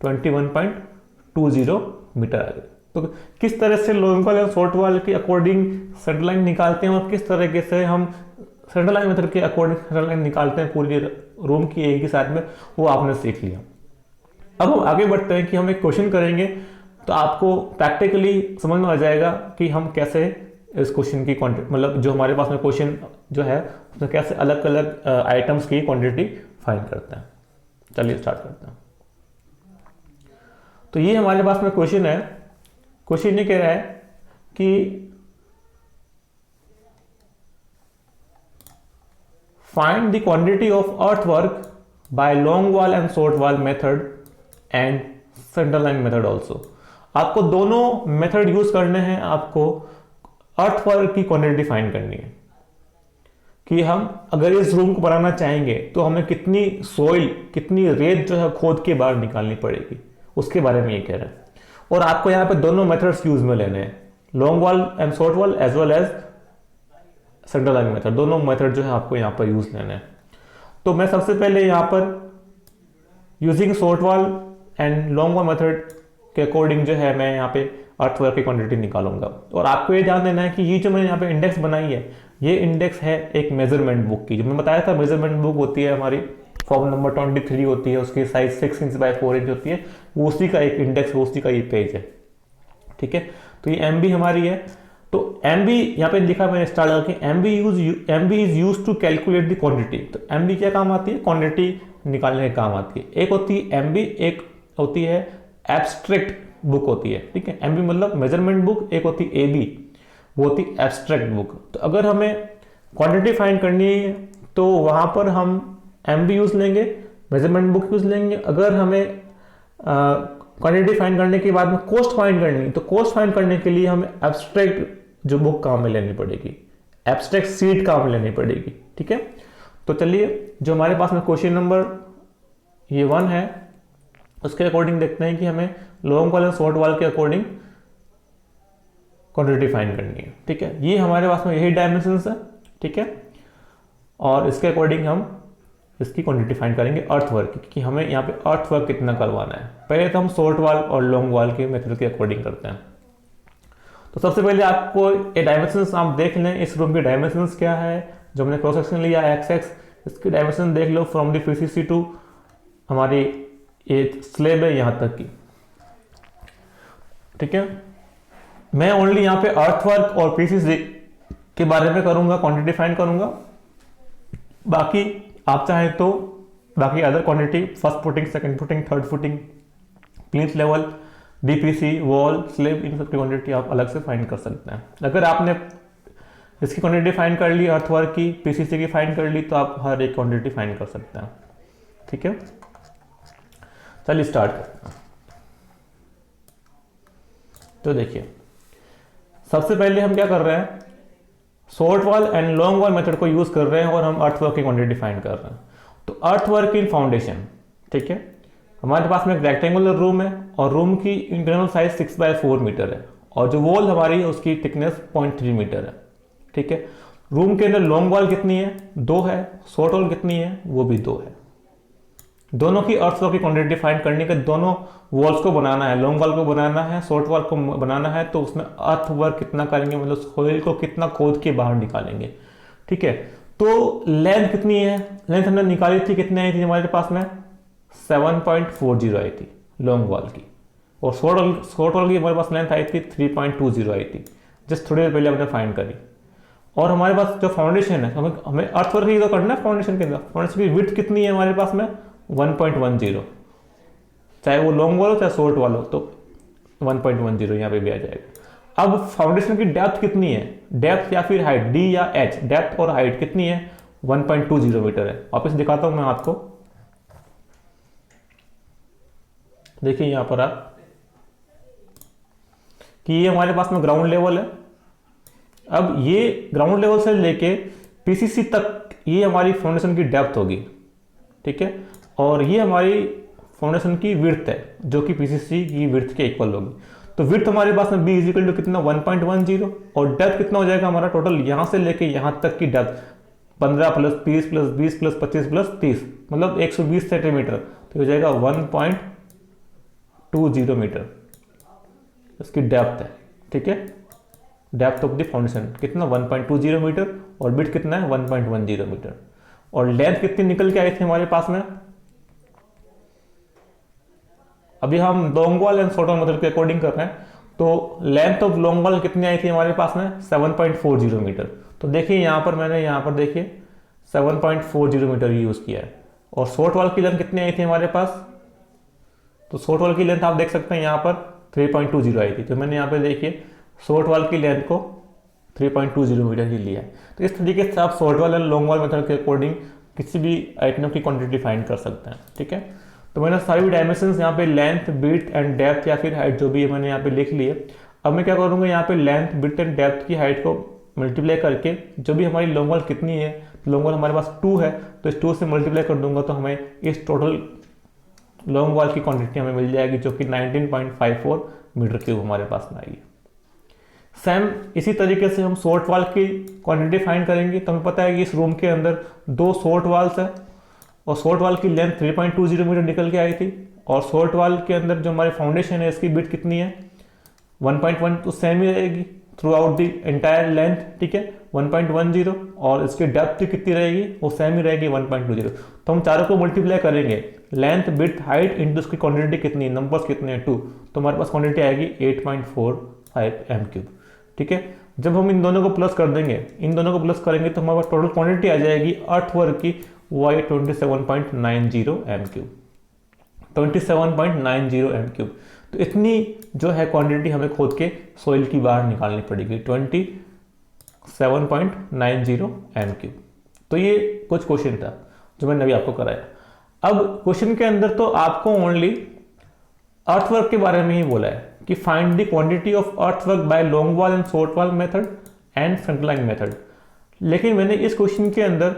21.20 मीटर आ गई। तो किस तरह से लॉन्ग वॉल और शॉर्ट वॉल के अकॉर्डिंग सेंटर लाइन निकालते हैं, और किस तरीके से हम सेंटर लाइन मेथड के अकॉर्डिंग सेंटर लाइन निकालते हैं पूरी रूम की एक ही साथ में, वो आपने सीख लिया। अब हम आगे बढ़ते हैं कि हम एक क्वेश्चन करेंगे, तो आपको प्रैक्टिकली समझ में आ जाएगा कि हम कैसे इस क्वेश्चन की क्वांटिटी, मतलब जो हमारे पास में क्वेश्चन जो है उसमें कैसे अलग अलग आइटम्स की क्वांटिटी फाइंड करते हैं। चलिए स्टार्ट करते हैं। तो ये हमारे पास में क्वेश्चन है। क्वेश्चन ये कह रहा है कि find the quantity of earthwork by long wall and short wall method and centre line method also. आपको दोनों मेथड यूज करने हैं, आपको अर्थवर्क की क्वांटिटी फाइंड करनी है कि हम अगर इस रूम को बनाना चाहेंगे तो हमें कितनी सॉइल, कितनी रेत जो है खोद के बाहर निकालनी पड़ेगी, उसके बारे में ये कह रहा है। और आपको यहाँ पे दोनों मेथड्स यूज में लेने हैं, long wall and short wall as well as centre line method, दोनों मेथड जो है आपको यहाँ पर यूज लेने हैं। तो मैं सबसे पहले यहाँ पर using short wall and long wall method के अकॉर्डिंग जो है मैं यहाँ पे अर्थवर्क की क्वांटिटी निकालूंगा। और आपको ये ध्यान देना है कि ये जो मैंने यहाँ पे इंडेक्स बनाई है, ये इंडेक्स है एक मेजरमेंट बुक की। जो मैं बताया था मेजरमेंट बुक होती है हमारी, फॉर्म नंबर 23 होती है, उसकी साइज 6 इंच बाय 4 इंच होती है, वो उसी का एक इंडेक्स, वो उसी का ये पेज है, ठीक है। तो ये MB हमारी है। तो MB यहाँ पे लिखा मैंने स्टार्ट करके, MB is use to calculate the quantity. तो MB क्या काम आती है, क्वांटिटी निकालने का काम आती है। एक होती है MB, एक होती है एब्स्ट्रैक्ट बुक होती है, ठीक है। MB मतलब मेजरमेंट बुक, एक होती है AB, वो होती है एब्स्ट्रैक्ट बुक। तो अगर हमें क्वांटिटी फाइंड करनी है तो वहां पर हम MB यूज लेंगे, मेजरमेंट बुक यूज लेंगे। अगर हमें क्वांटिटी फाइंड करने के बाद में कॉस्ट फाइंड करनी, तो कॉस्ट फाइंड करने के लिए हमें एब्स्ट्रैक्ट जो बुक काम में लेनी पड़ेगी, एब्स्ट्रैक्ट सीट काम में लेनी पड़ेगी, ठीक है। तो चलिए जो हमारे पास में क्वेश्चन नंबर ये 1 है, उसके अकॉर्डिंग देखते हैं कि हमें लॉन्ग वॉल और शॉर्ट वॉल के अकॉर्डिंग क्वांटिटी फाइंड करनी है, ठीक है। ये हमारे पास में यही डायमेंशंस है, ठीक है। और इसके अकॉर्डिंग हम इसकी क्वांटिटी फाइंड करेंगे अर्थवर्क की, कि हमें यहाँ पे अर्थवर्क कितना करवाना है। पहले तो हम शॉर्ट वॉल और लॉन्ग वॉल के मेथड के अकॉर्डिंग करते हैं। तो सबसे पहले आपको ये डायमेंशंस आप देख लें, इस रूम के डायमेंशंस क्या है। जो हमने क्रॉस सेक्शन लिया XX, इसकी डायमेंशन देख लो, फ्रॉम द PCC टू हमारी ये स्लेब है यहाँ तक की, ठीक है। मैं ओनली यहाँ पे अर्थवर्क और PCC के बारे में करूंगा, क्वांटिटी फाइंड करूंगा। बाकी आप चाहें तो बाकी other quantity, first footing, second footing, third footing, plinth level, DPC, wall, slab, इन सब की क्वांटिटी आप अलग से फाइंड कर सकते हैं। अगर आपने इसकी क्वांटिटी फाइंड कर ली, अर्थवर्क की, PCC की फाइंड कर ली, तो आप हर एक क्वांटिटी फाइंड कर सकते हैं, ठीक है। चलिए स्टार्ट करते हैं। तो देखिए सबसे पहले हम क्या कर रहे हैं, short wall and long wall method को यूज कर रहे हैं और हम अर्थवर्क की क्वांटिटी फाइंड कर रहे हैं। तो अर्थ वर्क इन फाउंडेशन, ठीक है, हमारे पास में एक रेक्टेंगुलर रूम है और रूम की इंटरनल साइज 6/4 मीटर है और जो वॉल हमारी है उसकी थिकनेस 0.3 मीटर है, ठीक है। रूम के अंदर लॉन्ग वॉल कितनी है, 2 है, शॉर्ट वॉल कितनी है, वो भी 2 है। दोनों की अर्थ वर्क की क्वांटिटी फाइंड करने के, दोनों वॉल्स को बनाना है, लॉन्ग वॉल को बनाना है, शॉर्ट वॉल को बनाना है, तो उसमें अर्थ वर्क कितना करेंगे, मतलब सॉइल को कितना खोद के बाहर निकालेंगे, ठीक है। तो लेंथ कितनी है, लेंथ हमने निकाली थी, कितनी आई थी हमारे पास में 7.40 आई थी लॉन्ग वॉल की, और शॉर्ट वॉल की हमारे पास लेंथ आई थी 3.20 आई थी, जस्ट थोड़ी देर पहले हमने फाइंड करी। और हमारे पास जो फाउंडेशन है, हमें अर्थ वर्क ही तो करना है फाउंडेशन के अंदर, फाउंडेशन की विड्थ कितनी है हमारे पास में 1.10, चाहे वो लॉन्ग वॉल हो चाहे शॉर्ट वॉल हो, तो 1.10 यहाँ पे भी आ जाएगा। अब फाउंडेशन की डेप्थ कितनी है, डेप्थ या फिर हाइट, डी या एच, डेप्थ और हाइट कितनी है 1.20 मीटर है। वापस दिखाता हूं मैं आपको, देखिए यहां पर आप कि ये हमारे पास में ग्राउंड लेवल है। अब ये ग्राउंड लेवल से लेके पीसीसी तक ये हमारी फाउंडेशन की डेप्थ होगी, ठीक है, और ये हमारी फाउंडेशन की विड्थ है जो कि पीसीसी की विड्थ के इक्वल होगी। तो विड्थ हमारे पास में बी इजिकल टू कितना 1.10, और डेप्थ कितना हो जाएगा हमारा टोटल यहां से लेके यहां तक की डेप्थ 15 + 30 + 20 + 25 + 30, मतलब 120 सेंटीमीटर, तो हो जाएगा 1.20 मीटर इसकी डेप्थ है, ठीक है। डेप्थ ऑफ द फाउंडेशन कितना 1.20 मीटर और विड्थ कितना है 1.10 मीटर। और लेंथ कितनी निकल के आई थी हमारे पास में, अभी हम long wall and short wall method के अकॉर्डिंग कर रहे हैं, तो लेंथ ऑफ लॉन्ग वॉल कितनी आई थी हमारे पास में 7.40 मीटर। तो देखिए यहाँ पर मैंने यहाँ पर देखिए 7.40 मीटर यूज किया है। और शॉर्ट वॉल की लेंथ कितनी आई थी हमारे पास, तो शॉर्ट वॉल की लेंथ आप देख सकते हैं यहाँ पर 3.20 आई थी, तो मैंने यहाँ पे देखिए शॉर्ट वॉल की लेंथ को 3.20 मीटर ही लिया है। तो इस तरीके से आप short wall and long wall method के अकॉर्डिंग किसी भी आइटम की क्वांटिटी फाइंड कर सकते हैं, ठीक है। तो मैंने सारी डायमेंशंस यहाँ पे लेंथ, विड्थ एंड डेप्थ या फिर हाइट जो भी है मैंने यहाँ पे लिख लिए। अब मैं क्या करूँगा, यहाँ पे लेंथ, विड्थ एंड डेप्थ की हाइट को मल्टीप्लाई करके जो भी हमारी लॉन्ग वॉल कितनी है, लॉन्ग वॉल हमारे पास 2 है, तो इस 2 से मल्टीप्लाई कर दूंगा तो हमें इस टोटल लॉन्ग वॉल की क्वांटिटी हमें मिल जाएगी जो कि 19.54 मीटर क्यूब हमारे पास में आएगी। सेम इसी तरीके से हम शॉर्ट वॉल की क्वांटिटी फाइंड करेंगे। तो हमें पता है कि इस रूम के अंदर 2 शॉर्ट वॉल्स है और शॉर्ट वॉल की लेंथ 3.20 मीटर निकल के आई थी, और शॉर्ट वॉल के अंदर जो हमारी फाउंडेशन है इसकी विड्थ कितनी है 1.1, तो सेम ही रहेगी through out the entire length, ठीक है 1.10, और इसकी डेप्थ कितनी रहेगी वो सेम ही रहेगी 1.20। तो हम चारों को मल्टीप्लाई करेंगे, लेंथ, विड्थ, हाइट इंटू उसकी क्वांटिटी कितनी, नंबर्स कितने हैं 2, तो हमारे पास क्वांटिटी आएगी 8.45 m3, ठीक है। जब हम इन दोनों को प्लस कर देंगे, इन दोनों को प्लस करेंगे तो हमारे पास टोटल क्वांटिटी आ जाएगी अर्थ वर्क की, वो आई 27.90 m3, 27.90 m3। तो इतनी जो है क्वांटिटी हमें खोद के सॉइल की बाहर निकालनी पड़ेगी 27.90 m3। तो ये कुछ क्वेश्चन था जो मैंने अभी आपको कराया। अब क्वेश्चन के अंदर तो आपको ओनली अर्थवर्क के बारे में ही बोला है कि find the quantity of earthwork by long wall and short wall method and frontline method, लेकिन मैंने इस क्वेश्चन के अंदर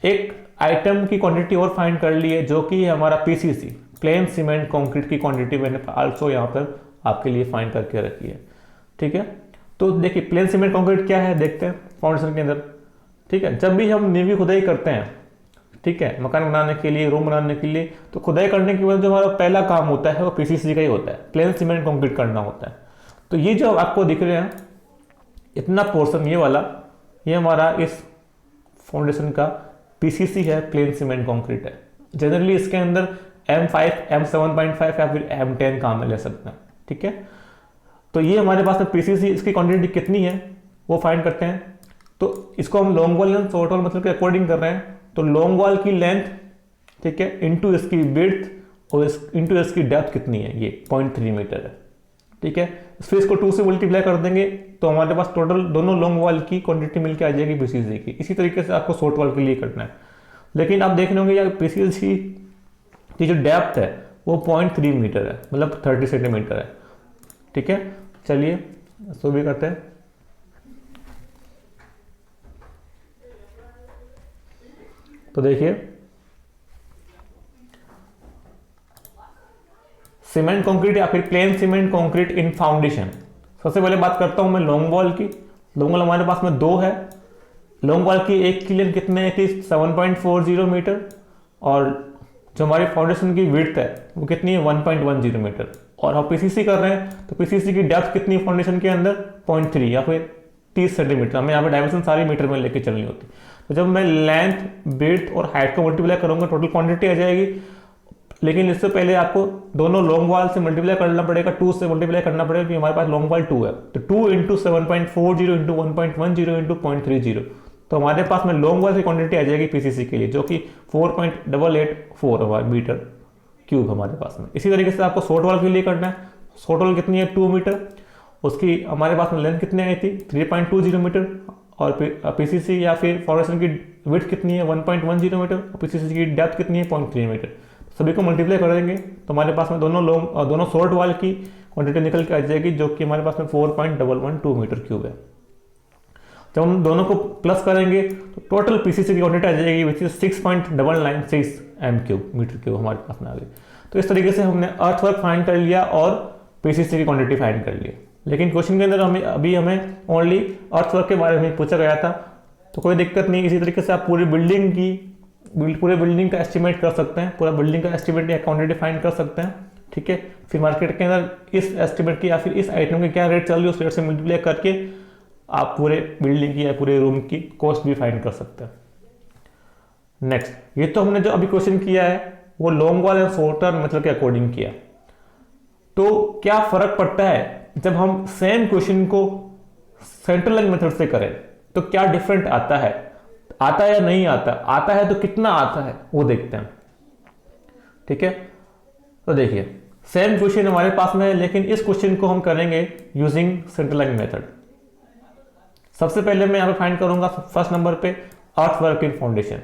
एक आइटम की क्वांटिटी और फाइंड कर ली है जो कि हमारा पीसीसी, प्लेन सीमेंट कंक्रीट की क्वांटिटी मैंने आल्सो यहाँ पर आपके लिए फाइंड करके रखी है, ठीक है। तो देखिए प्लेन सीमेंट कंक्रीट क्या है देखते हैं फाउंडेशन के अंदर, ठीक है। जब भी हम नींव खुदाई करते हैं, ठीक है, मकान बनाने के लिए, रूम बनाने के लिए, तो खुदाई करने के बाद जो हमारा पहला काम होता है वो पीसीसी का ही होता है, प्लेन सीमेंट कंक्रीट करना होता है। तो ये जो आपको दिख रहे हैं इतना पोर्शन ये वाला, ये हमारा इस फाउंडेशन का पीसीसी है, प्लेन सीमेंट कंक्रीट है। जनरली इसके अंदर M5, M7.5 या फिर M10 काम में ले सकते हैं, ठीक है। तो ये हमारे पास में पीसीसी, इसकी क्वांटिटी कितनी है वो फाइंड करते हैं। तो इसको हम long wall and short wall मतलब के अकॉर्डिंग कर रहे हैं। तो लॉन्ग वॉल की लेंथ, ठीक है, इंटू इसकी विड्थ और इंटू इसकी डेप्थ कितनी है, ये 0.3 मीटर है, ठीक है। फिर इसको 2 से मल्टीप्लाई कर देंगे तो हमारे पास टोटल दोनों लॉन्ग वॉल की क्वांटिटी मिलकर आ जाएगी पीसीसी की। इसी तरीके से आपको शॉर्ट वॉल के लिए करना है, लेकिन आप देख रहे होंगे यार पीसीसी की जो डेप्थ है वो 0.3 मीटर है, मतलब 30 सेंटीमीटर है, ठीक है। चलिए इसको भी करते हैं। तो देखिए सीमेंट कंक्रीट या फिर प्लेन सीमेंट कंक्रीट इन फाउंडेशन। सबसे पहले बात करता हूं मैं लॉन्ग वॉल की। लॉन्ग वॉल हमारे पास में 2 है। लॉन्ग वॉल की एक की लेंथ कितने है कि 7.40 मीटर, और जो हमारी फाउंडेशन की विड्थ है वो कितनी है 1.10 मीटर। और हम पीसीसी कर रहे हैं तो पीसीसी की डेप्थ कितनी है फाउंडेशन के अंदर 0.3 या फिर 30 सेंटीमीटर। हमें यहाँ पे डायमेंशन सारी मीटर में लेके चलनी होती। तो जब मैं लेंथ विड्थ और हाइट को मल्टीप्लाई करूंगा टोटल क्वांटिटी आ जाएगी। लेकिन इससे पहले आपको दोनों लॉन्ग वॉल से मल्टीप्लाई करना पड़ेगा, 2 से मल्टीप्लाई करना पड़ेगा क्योंकि हमारे पास लॉन्ग वॉल 2 है। तो 2 इंटू 7.40 इंटू 1.10 इंटू 0.30, तो हमारे पास में लॉन्ग वॉल की क्वांटिटी आ जाएगी पीसीसी के लिए जो कि 4.884 मीटर क्यूब हमारे पास में। इसी तरीके से आपको शॉर्ट वॉल के लिए करना है। शॉर्ट वॉल कितनी है 2 मीटर, उसकी हमारे पास में लेंथ कितनी आई थी 3.20 मीटर, और पीसीसी या फिर फाउंडेशन की विड्थ कितनी है 1.10 मीटर, और पीसीसी की डेप्थ कितनी है 0.3 मीटर। सभी को मल्टीप्लाई करेंगे तो हमारे पास में दोनों शॉर्ट वॉल की क्वांटिटी निकल के आ जाएगी जो कि हमारे पास में 4.112 मीटर क्यूब है। जब हम दोनों को प्लस करेंगे तो टोटल पीसीसी की क्वांटिटी आ जाएगी which is 6.996 m cube metre cube हमारे पास में आ गई। तो इस तरीके से हमने अर्थ वर्क फाइंड कर लिया और पीसीसी की क्वांटिटी फाइंड कर ली। लेकिन क्वेश्चन के अंदर हमें ओनली अर्थ वर्क के बारे में पूछा गया था, तो कोई दिक्कत नहीं। इसी तरीके से आप पूरे बिल्डिंग का एस्टिमेट कर सकते हैं, पूरा बिल्डिंग का एस्टिमेट या क्वांटिटी फाइंड कर सकते हैं। ठीक है, फिर मार्केट के अंदर इस एस्टिमेट की या फिर इस आइटम की क्या रेट चल रही है उस रेट से मल्टीप्लाई करके आप पूरे बिल्डिंग की या पूरे रूम की कॉस्ट भी फाइंड कर सकते हैं। नेक्स्ट, ये तो हमने जो अभी क्वेश्चन किया है वो long wall and short wall method के अकॉर्डिंग किया। तो क्या फर्क पड़ता है जब हम सेम क्वेश्चन को सेंट्रल लाइन मेथड से करें, तो क्या डिफरेंट आता है या नहीं आता है तो कितना आता है वो देखते हैं। ठीक है, तो देखिए सेम क्वेश्चन हमारे पास में है लेकिन इस क्वेश्चन को हम करेंगे यूजिंग सेंट्रल लाइन मेथड। सबसे पहले मैं यहां पे फाइंड करूंगा फर्स्ट नंबर पे अर्थ वर्क इन फाउंडेशन।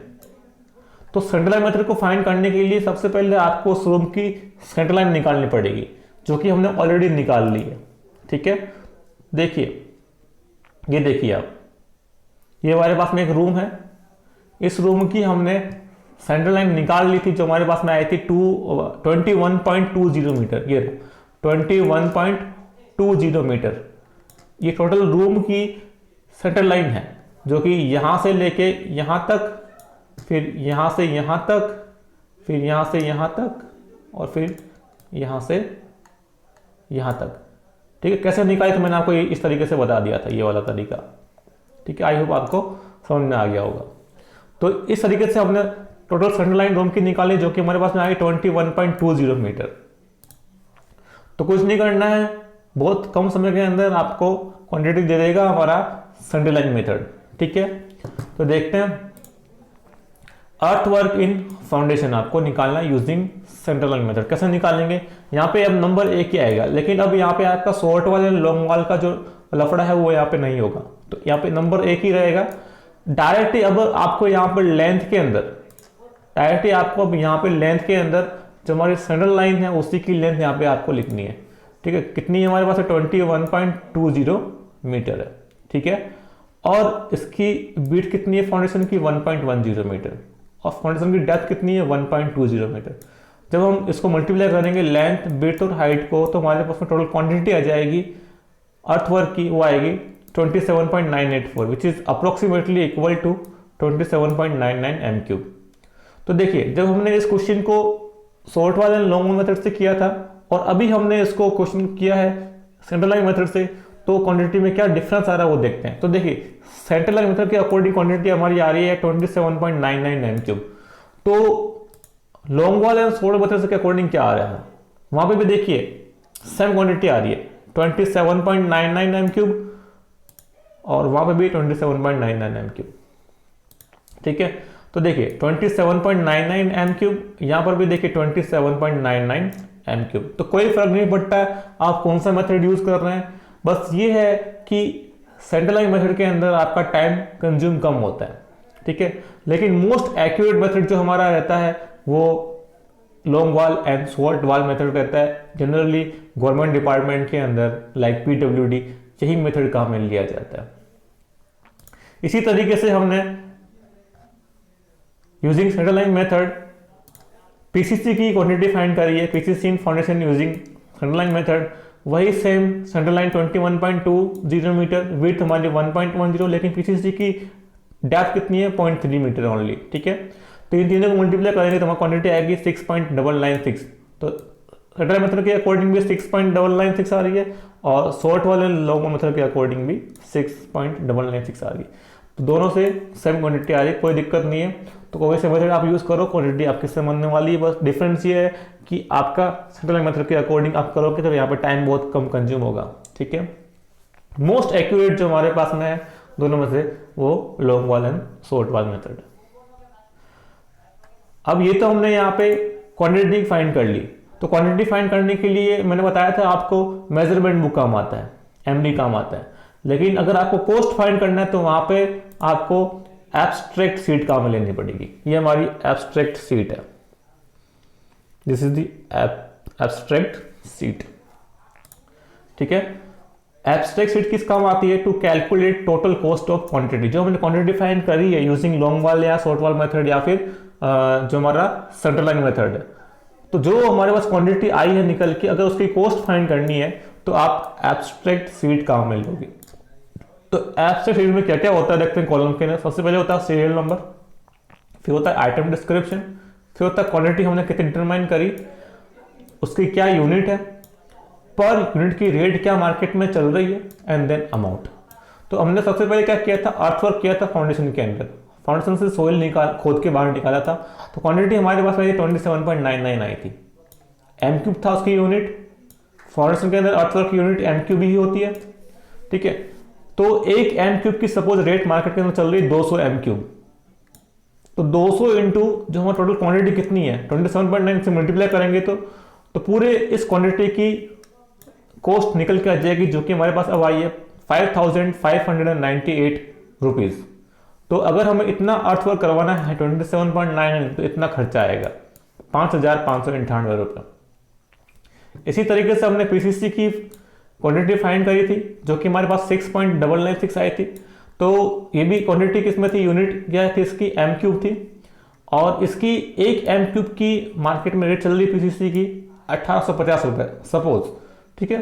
तो सेंट्रल लाइन मेथड को फाइंड करने के लिए सबसे पहले आपको उस रूम की सेंट्रल लाइन निकालनी पड़ेगी जो कि हमने ऑलरेडी निकाल ली है। ठीक है, देखिए ये देखिए आप, ये हमारे पास में एक रूम है। इस रूम की हमने सेंट्रल लाइन निकाल ली थी जो हमारे पास में आई थी 21.20 मीटर। ये 21.20 मीटर ये टोटल रूम की सेंट्रल लाइन है जो कि यहां से लेके यहां तक, फिर यहां से यहां तक, फिर यहां से यहां तक, और फिर यहां से यहां तक। ठीक है, कैसे निकाली तो मैंने आपको इस तरीके से बता दिया था, ये वाला तरीका। ठीक है, आई होप आपको समझ में आ गया होगा। तो इस तरीके से हमने टोटल सेंट्रल लाइन रूम की निकाली जो कि हमारे पास में आई 21.20 मीटर। तो कुछ नहीं करना है, बहुत कम समय के अंदर आपको क्वांटिटी दे देगा हमारा सेंट्रल लाइन मेथड। ठीक है, तो देखते हैं अर्थ वर्क इन फाउंडेशन आपको निकालना यूजिंग सेंट्रल लाइन मेथड। कैसे निकालेंगे, यहाँ पे अब नंबर 1 ही आएगा, लेकिन अब यहाँ पे आपका शॉर्ट वाले लॉन्ग वाल का जो लफड़ा है वो यहाँ पे नहीं होगा, तो यहाँ पे नंबर 1 ही रहेगा। डायरेक्टली अब आपको यहाँ पर लेंथ के अंदर जो हमारी सेंट्रल लाइन है उसी की लेंथ यहाँ पे आपको लिखनी है। ठीक है, कितनी है हमारे पास 21.20 मीटर है। ठीक है, और इसकी विड्थ कितनी है फाउंडेशन की 1.10 मीटर, और फाउंडेशन की डेप्थ कितनी है 1.20 मीटर। जब हम इसको मल्टीप्लाई करेंगे लेंथ विड्थ और हाइट को, तो हमारे पास में टोटल क्वांटिटी आ जाएगी अर्थवर्क की, वो आएगी 27.984 which is approximately equal to 27.99 m cube. तो देखिए जब हमने इस क्वेश्चन को शॉर्ट वाले लॉन्ग मेथड से किया था और अभी हमने इसको क्वेश्चन किया है सेंट्रल लाइन मेथड से, तो क्वांटिटी में क्या डिफरेंस आ रहा है वो देखते हैं। तो देखिए सेंट्रल लाइन मेथड के अकॉर्डिंग क्वांटिटी हमारी आ रही है 27.99 एम क्यूब। तो long wall and short method के अकॉर्डिंग क्या आ रहा है, वहां पे भी देखिए सेम क्वांटिटी आ रही है 27.99 एम क्यूब, और वहां पे भी 27.99 एम क्यूब। ठीक है, तो देखिए 27.99 एम क्यूब, यहां पर भी देखिए 27.99 एम क्यूब। तो कोई फर्क नहीं पड़ता है आप कौन सा मेथड यूज कर रहे हैं, बस ये है कि सेंट्रल लाइन मेथड के अंदर आपका टाइम कंज्यूम कम होता है। ठीक है, लेकिन मोस्ट एक्यूरेट मेथड जो हमारा रहता है वो long wall and short wall method रहता है। जनरली गवर्नमेंट डिपार्टमेंट के अंदर लाइक पीडब्ल्यूडी यही मेथड काम में लिया जाता है। इसी तरीके से हमने using central line method PCC की क्वांटिटी फाइंड करी है, PCC in foundation using central method, वही same central line 21.20 metre, width हमारी 1.10, लेकिन पीसीसी की डेप्थ कितनी है 0.3 मीटर ओनली। ठीक है, तो इन तीनों को मल्टीप्लाई करेंगे तो हमारी क्वांटिटी आएगी 6.996। तो सेंट्रल मेथड के अकॉर्डिंग भी 6.996 आ रही है और शॉर्ट वाले लॉन्ग मेथड के अकॉर्डिंग भी 6.996 आ रही है। तो दोनों से सेम क्वांटिटी आ रही है, कोई दिक्कत नहीं है। तो कोई से मेथड आप यूज़ करो, क्वांटिटी आपके से बनने वाली है। बस डिफरेंस ये है कि आपका सेंट्रल मेथड के अकॉर्डिंग आप करोगे तो यहाँ पे टाइम बहुत कम कंज्यूम होगा। ठीक है, मोस्ट एक्यूरेट जो हमारे पास में है दोनों में से वो लॉन्ग वाल एंड शॉर्ट वाल मेथड। अब ये तो हमने यहाँ पे क्वांटिटी फाइंड कर ली। तो क्वांटिटी फाइंड करने के लिए मैंने बताया था आपको मेजरमेंट बुक काम आता है, एमडी काम आता है। लेकिन अगर आपको कॉस्ट फाइंड करना है तो वहां पे आपको एब्स्ट्रैक्ट शीट काम लेनी पड़ेगी। ये हमारी एब्स्ट्रैक्ट शीट है, this is the abstract sheet. ठीक है, एब्स्ट्रैक्ट शीट किस काम आती है? To calculate total cost of quantity. जो हमने क्वांटिटी फाइंड करी है यूजिंग लॉन्ग वाल या शॉर्ट वाल मेथड या फिर जो हमारा सेंट्रल लाइन मेथड है, तो जो हमारे पास क्वांटिटी आई है निकल के, अगर उसकी कॉस्ट फाइंड करनी है तो आप एब्स्ट्रैक्ट शीट काम में लोगे। तो एब्स्ट्रैक्ट शीट में क्या क्या होता है देखते हैं कॉलम के अंदर। सबसे पहले होता है सीरियल नंबर, फिर होता है आइटम डिस्क्रिप्शन, फिर होता है क्वांटिटी हमने कितनी डिटरमाइन करी, उसकी क्या यूनिट है, पर यूनिट की रेट क्या मार्केट में चल रही है, एंड देन अमाउंट। तो हमने सबसे पहले क्या किया था? अर्थवर्क किया था फाउंडेशन के अंदर, फाउंडेशन से सोइल खोद के बाहर निकाला था। तो क्वांटिटी हमारे पास 27.99 आई थी। एम क्यूब था उसकी यूनिट, फाउंडेशन के अंदर अर्थवर्क की यूनिट एम क्यूब ही होती है। ठीक है, तो एक एम क्यूब की सपोज रेट मार्केट के अंदर चल रही है 200 एम क्यूब, तो 200 इंटू जो हमारी टोटल क्वांटिटी कितनी है 27.9 से मल्टीप्लाई करेंगे तो पूरे इस क्वांटिटी की कॉस्ट निकल के आ जाएगी, जो कि हमारे पास अब आई है 5598 रुपीज। तो अगर हमें इतना अर्थवर्क करवाना है 27.9 तो इतना खर्चा आएगा 5598 रुपये। इसी तरीके से हमने पीसीसी की क्वांटिटी फाइंड करी थी जो कि हमारे पास 6.996 आई थी। तो ये भी क्वांटिटी किसमें थी? यूनिट क्या थी इसकी? एम क्यूब थी। और इसकी एक एम क्यूब की मार्केट में रेट चल रही पीसीसी की 1850 रुपये सपोज। ठीक है,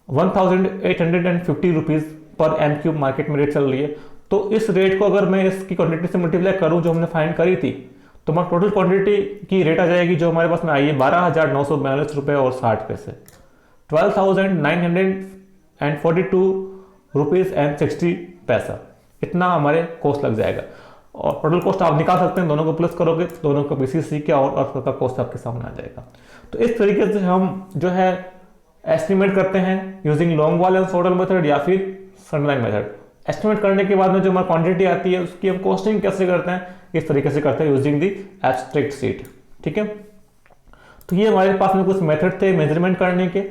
1850 रुपीज पर एम क्यूब मार्केट में रेट चल रही है। तो इस रेट को अगर मैं इसकी क्वांटिटी से मल्टीप्लाई करूं जो हमने फाइंड करी थी, तो हमारी टोटल क्वांटिटी की रेट आ जाएगी जो हमारे पास में आई है 12,942 रुपये और 60 पैसे, 12,942 रुपीज एंड 60 पैसा। इतना हमारे कॉस्ट लग जाएगा। और टोटल कॉस्ट आप निकाल सकते हैं, दोनों को प्लस करोगे तो दोनों का पीसीसी का और अर्थवर्क का कॉस्ट आपके सामने आ जाएगा। तो इस तरीके से हम जो है एस्टिमेट करते हैं यूजिंग लॉन्ग वाल एंड शॉर्ट वाल मेथड या फिर सेंट्रल लाइन मेथड। एस्टिमेट करने के बाद में जो हमारी क्वांटिटी आती है उसकी हम कॉस्टिंग कैसे करते हैं? इस तरीके से करते हैं यूजिंग दी एब्स्ट्रैक्ट शीट। ठीक है, तो ये हमारे पास में कुछ मेथड थे मेजरमेंट करने के।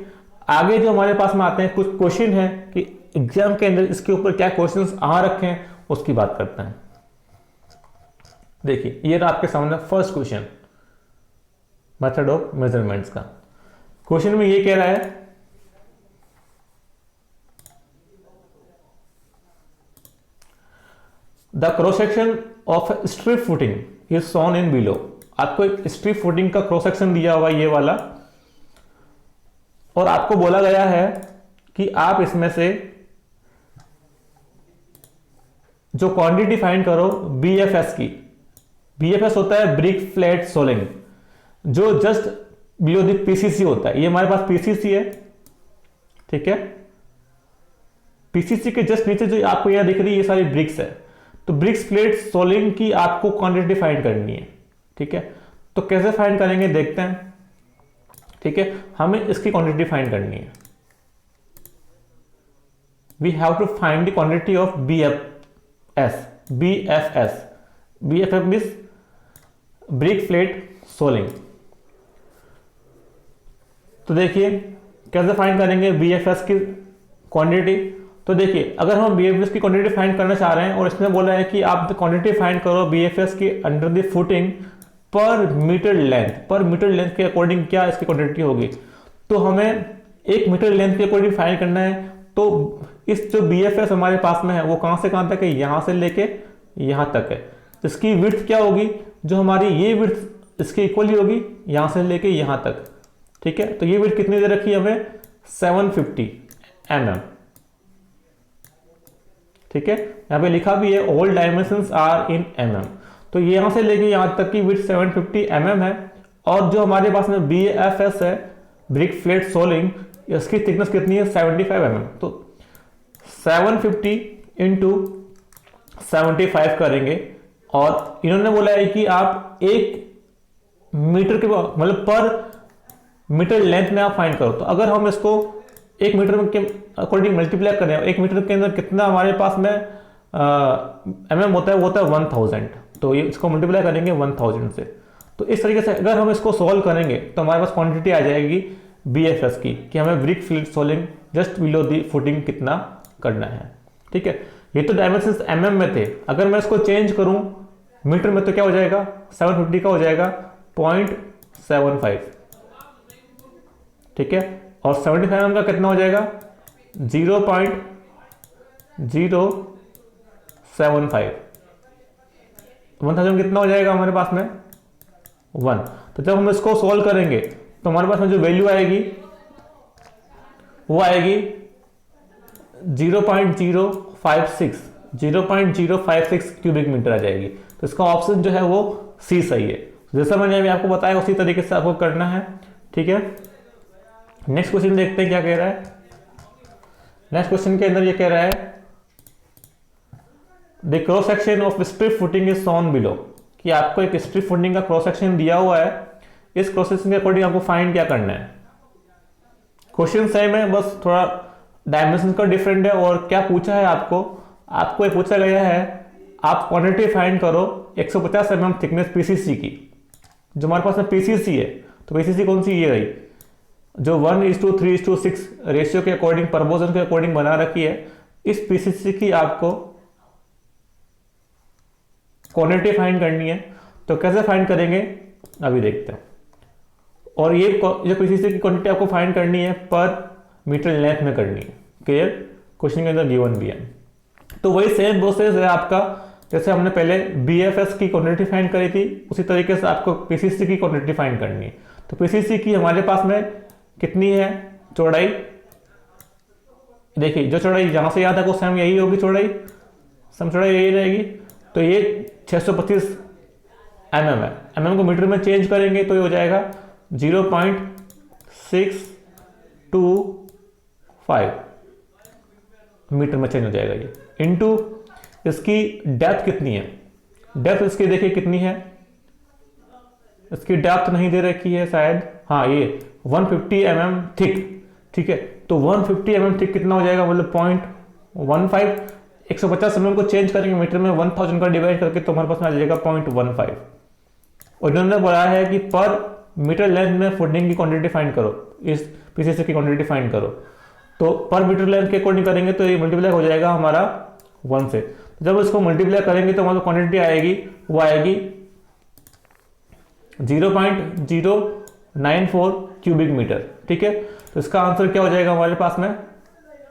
आगे जो हमारे पास में आते हैं कुछ क्वेश्चन है कि एग्जाम के अंदर इसके ऊपर क्या क्वेश्चंस आ रखे हैं उसकी बात करते हैं। देखिए, ये रहा आपके सामने first question method of measurements का। क्वेश्चन में ये कह रहा है the cross section of strip footing is shown in below. आपको एक स्ट्रिप फुटिंग का क्रॉस सेक्शन दिया हुआ ये वाला, और आपको बोला गया है कि आप इसमें से जो क्वांटिटी फाइंड करो बीएफएस की। बीएफएस होता है ब्रिक फ्लैट सोलिंग, जो जस्ट बिलो द पीसीसी होता है। ये हमारे पास पीसीसी है। ठीक है, पीसीसी के जस्ट नीचे जो आपको यहां दिख रही है ये सारी ब्रिक्स है। तो ब्रिक्स फ्लैट सोलिंग की आपको क्वांटिटी फाइंड करनी है। ठीक है, तो कैसे फाइंड करेंगे देखते हैं। ठीक है, हमें इसकी क्वांटिटी फाइंड करनी है। We have to find the quantity of BFS. BFS means brick flat soling. तो देखिए कैसे फाइंड करेंगे बीएफएस की क्वांटिटी। तो देखिए, अगर हम बीएफएस की क्वांटिटी फाइंड करना चाह रहे हैं और इसने बोला है कि आप क्वांटिटी फाइंड करो बीएफएस की अंडर द फुटिंग पर मीटर लेंथ। पर मीटर लेंथ के अकॉर्डिंग क्या इसकी क्वांटिटी होगी? तो हमें 1 मीटर लेंथ के अकॉर्डिंग फाइंड करना है। तो इस जो बीएफएस हमारे पास में है वो कहां से कहां तक है? यहां से लेके यहां तक है। इसकी विड्थ क्या होगी? जो हमारी ये विड्थ इसकी इक्वल ही होगी यहाँ से लेके यहाँ तक, ठीक है। तो ये विड्थ कितनी दे रखी है हमें, 750 mm, ठीक है। यहाँ पे लिखा भी है all dimensions are in mm। तो ये यहाँ से लेके यहाँ तक की विड्थ 750 mm है। और जो हमारे पास में BFS है, ब्रिक फ्लेट सोलिंग, इसकी थिकनेस कितनी है, 75 mm। तो 750 इंटू 75 करेंगे और इन्होंने बोला है कि आप 1 मीटर के मतलब पर मीटर लेंथ में आप फाइंड करो। तो अगर हम इसको 1 मीटर के अकॉर्डिंग मल्टीप्लाई करें, 1 मीटर के अंदर कितना हमारे पास में mm होता है, वो होता है 1000। तो ये इसको मल्टीप्लाई करेंगे 1000 से। तो इस तरीके से अगर हम इसको सॉल्व करेंगे तो हमारे पास क्वांटिटी आ जाएगी BFS की, कि हमें brick flat soling just below the footing कितना करना है, ठीक है। ये तो डायमेंशंस mm में थे, अगर मैं इसको चेंज करूं मीटर में तो क्या हो जाएगा, 750 का हो जाएगा 0.75, ठीक है। और 75 mm का कितना हो जाएगा, 0.075। 1000 कितना हो जाएगा हमारे पास में 1। तो जब हम इसको सॉल्व करेंगे तो हमारे पास में जो वैल्यू आएगी वो आएगी 0.056 क्यूबिक मीटर आ जाएगी। तो इसका ऑप्शन जो है वो सी सही है। जैसा मैंने अभी आपको बताया उसी तरीके से आपको करना है, ठीक है। नेक्स्ट क्वेश्चन देखते हैं क्या कह रहा है। नेक्स्ट क्वेश्चन के अंदर ये कह रहा है the cross section of strip footing is shown below, कि आपको एक स्ट्रिप फुटिंग का क्रॉस सेक्शन दिया हुआ है। इस क्रॉस सेक्शन के अकॉर्डिंग आपको फाइंड क्या करना है। क्वेश्चन सेम है, बस थोड़ा डायमेंशन का डिफरेंट है। और क्या पूछा है आपको ये पूछा गया है आप क्वांटिटी फाइंड करो 150 mm थिकनेस PCC की। जो हमारे पास में PCC है, तो PCC कौन सी, ये रही जो 1:3:6 रेशियो के अकॉर्डिंग, प्रपोर्शन के अकॉर्डिंग बना रखी है। इस PCC की आपको क्वांटिटी फाइंड करनी है। तो कैसे फाइंड करेंगे अभी देखते हैं। और ये जो PCC की क्वांटिटी आपको फाइंड करनी है पर मीटर लेंथ में करनी है। क्लियर, क्वेश्चन के अंदर गिवन भी है। तो वही सेम प्रोसेस है आपका, जैसे हमने पहले BFS की क्वांटिटी फाइंड करी थी, उसी तरीके से आपको PCC की क्वांटिटी फाइंड करनी है। तो PCC की हमारे पास में कितनी है चौड़ाई, देखिए जो चौड़ाई यहां से यहां तक वो सेम यही होगी, चौड़ाई सम चौड़ाई यही रहेगी। तो ये 625 mm है। mm को मीटर में चेंज करेंगे तो ये हो जाएगा 0.625 मीटर में चेंज हो जाएगा ये, इनटू इसकी डेप्थ कितनी है। डेप्थ इसकी देखिए कितनी है, इसकी डेप्थ नहीं दे रखी है शायद, हाँ ये 150 mm थिक, ठीक है। तो 150 mm थिक कितना हो जाएगा, मतलब 0.15। 150 mm को चेंज करेंगे मीटर में 1000 का डिवाइड करके तो हमारे पास में आ जाएगा 0.15। और इन्होंने बोला है कि पर मीटर लेंथ में फुटिंग की क्वांटिटी फाइंड करो, इस PCC की क्वांटिटी फाइंड करो। तो पर मीटर लेंथ के अकॉर्डिंग करेंगे तो ये मल्टीप्लाई हो जाएगा हमारा 1 से। जब इसको मल्टीप्लाई करेंगे तो हमारी क्वांटिटी आएगी, वो आएगी 0.094 क्यूबिक मीटर, ठीक है। तो इसका आंसर क्या हो जाएगा हमारे पास में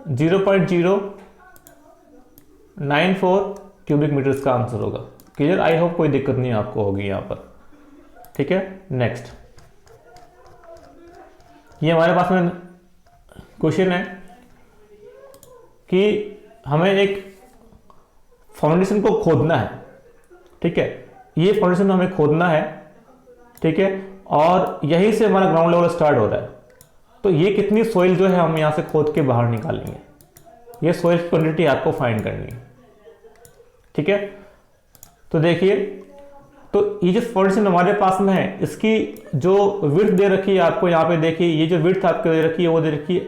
0.094 क्यूबिक मीटर इसका आंसर होगा। क्लियर, आई होप कोई दिक्कत नहीं आपको होगी यहाँ पर, ठीक है। नेक्स्ट, ये हमारे पास में क्वेश्चन है कि हमें एक फाउंडेशन को खोदना है, ठीक है। ये फाउंडेशन हमें खोदना है, ठीक है। और यहीं से हमारा ग्राउंड लेवल स्टार्ट हो रहा है। तो ये कितनी सोइल जो है हम यहाँ से खोद के बाहर निकालेंगे, ये सोइल क्वांटिटी आपको फाइंड करनी है, ठीक है। तो देखिए, तो ये जो फाउंडेशन हमारे पास में है, इसकी जो विड्थ दे रखी है आपको यहाँ पे देखिए, ये जो विड्थ आपको दे रखी है वो दे रखी है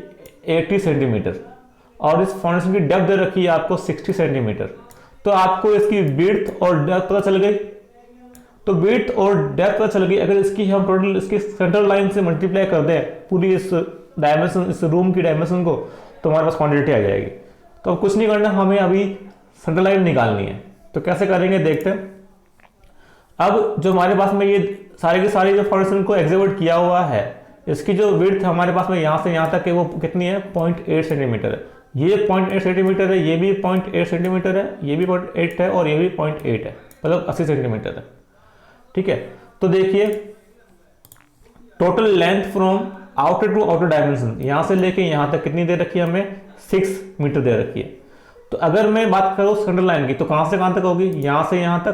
80 सेंटीमीटर। और इस फाउंडेशन की डेप्थ दे रखी है आपको 60 सेंटीमीटर। तो आपको इसकी विड्थ और डेप्थ पता चल गई। तो विड्थ और डेप्थ पता चल गई। अगर इसकी हम टोटल इसकी सेंट्रल लाइन से मल्टीप्लाई कर दें पूरी इस डायमेंशन, इस रूम की डायमेंशन को, तो हमारे पास क्वांटिटी आ जाएगी। तो कुछ नहीं करना, हमें अभी सेंट्रल लाइन निकालनी है। तो कैसे करेंगे देखते हैं। अब जो हमारे पास में ये सारे के सारे जो फाउंडेशन को एग्जिबिट किया हुआ है, इसकी जो विड्थ हमारे पास में यहाँ से यहाँ तक है वो कितनी है, 0.8 सेंटीमीटर है। ये 0.8 सेंटीमीटर है, ये भी 0.8 सेंटीमीटर है, ये भी 0.8 है और ये भी 0.8 है, मतलब 80 सेंटीमीटर है, ठीक है। तो देखिए total length from outer to outer dimension, यहां से लेके यहां तक कितनी दे रखी है हमें, 6 मीटर दे रखी है। तो अगर मैं बात करूं सेंटर लाइन की, तो कहां से कहां तक होगी, यहां से यहां तक।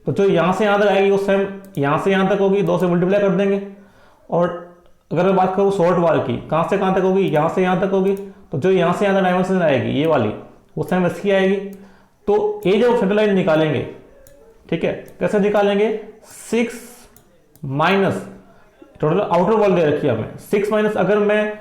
तो जो यहां से यहां तक आएगी उस टाइम यहां से यहां तक होगी, 2 से मल्टीप्लाई कर देंगे। और अगर मैं बात करूं शॉर्ट वाल की, कहां से कहां तक होगी, यहां से यहां तक होगी। तो जो यहां से यहां तक डायमेंशन आएगी ये वाली, उस टाइम इसकी आएगी। तो ये जो सेंटर लाइन निकालेंगे, ठीक है, कैसे निकालेंगे, 6 माइनस टोटल आउटर वॉल दे रखी है हमें, 6 माइनस, अगर मैं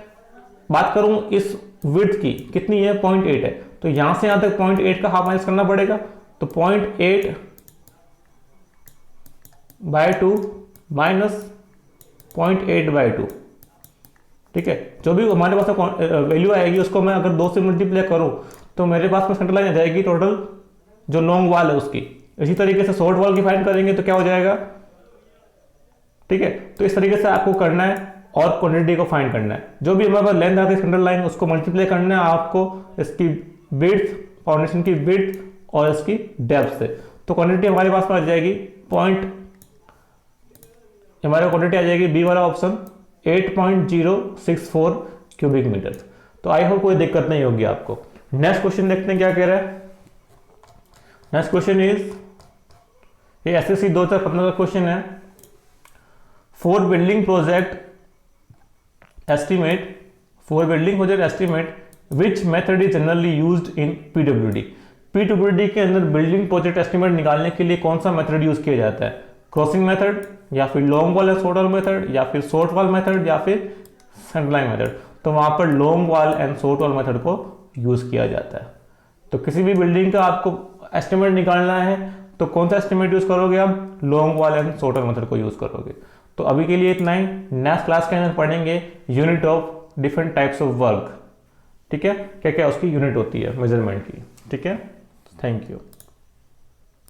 बात करूं इस विड्थ की कितनी है, 0.8 है। तो यहां से यहां तक 0.8 का हाफ माइनस करना पड़ेगा। तो 0.8/2 माइनस 0.8/2, ठीक है। जो भी हमारे पास वैल्यू आएगी उसको मैं अगर 2 से मल्टीप्लाई करूं तो मेरे पास में सेंटर लाइन आ जाएगी टोटल जो लॉन्ग वॉल है उसकी। इसी तरीके से शॉर्ट वॉल की फाइंड करेंगे तो क्या हो जाएगा, ठीक है। तो इस तरीके से आपको करना है और क्वांटिटी को फाइंड करना है। जो भी हमारे पास लेंथ आती है सेंटर लाइन, उसको मल्टीप्लाई करना है आपको इसकी विड्थ, फाउंडेशन की विड्थ और इसकी डेप्थ से। तो क्वांटिटी हमारे पास में आ जाएगी हमारे क्वांटिटी आ जाएगी बी वाला ऑप्शन, 8.064 क्यूबिक मीटर। तो आई होप कोई दिक्कत नहीं होगी आपको। नेक्स्ट क्वेश्चन देखते हैं क्या कह रहा है। नेक्स्ट क्वेश्चन इज, ये एसएससी 2015 का क्वेश्चन है। For building project estimate which method is generally used in PWD. PWD के अंदर बिल्डिंग प्रोजेक्ट एस्टिमेट निकालने के लिए कौन सा मेथड यूज किया जाता है, क्रॉसिंग मेथड या फिर long wall and short wall method या फिर शॉर्ट वॉल मेथड या फिर सेंटर लाइन मेथड। तो वहां पर long wall and short wall method को यूज किया जाता है। तो किसी भी बिल्डिंग का आपको एस्टिमेट निकालना है तो कौन सा एस्टिमेट यूज करोगे आप, long wall and short wall method को यूज करोगे। तो अभी के लिए इतना ही। नेक्स्ट क्लास के अंदर पढ़ेंगे unit of different types of work, ठीक है, क्या क्या उसकी यूनिट होती है मेजरमेंट की, ठीक है। Thank you.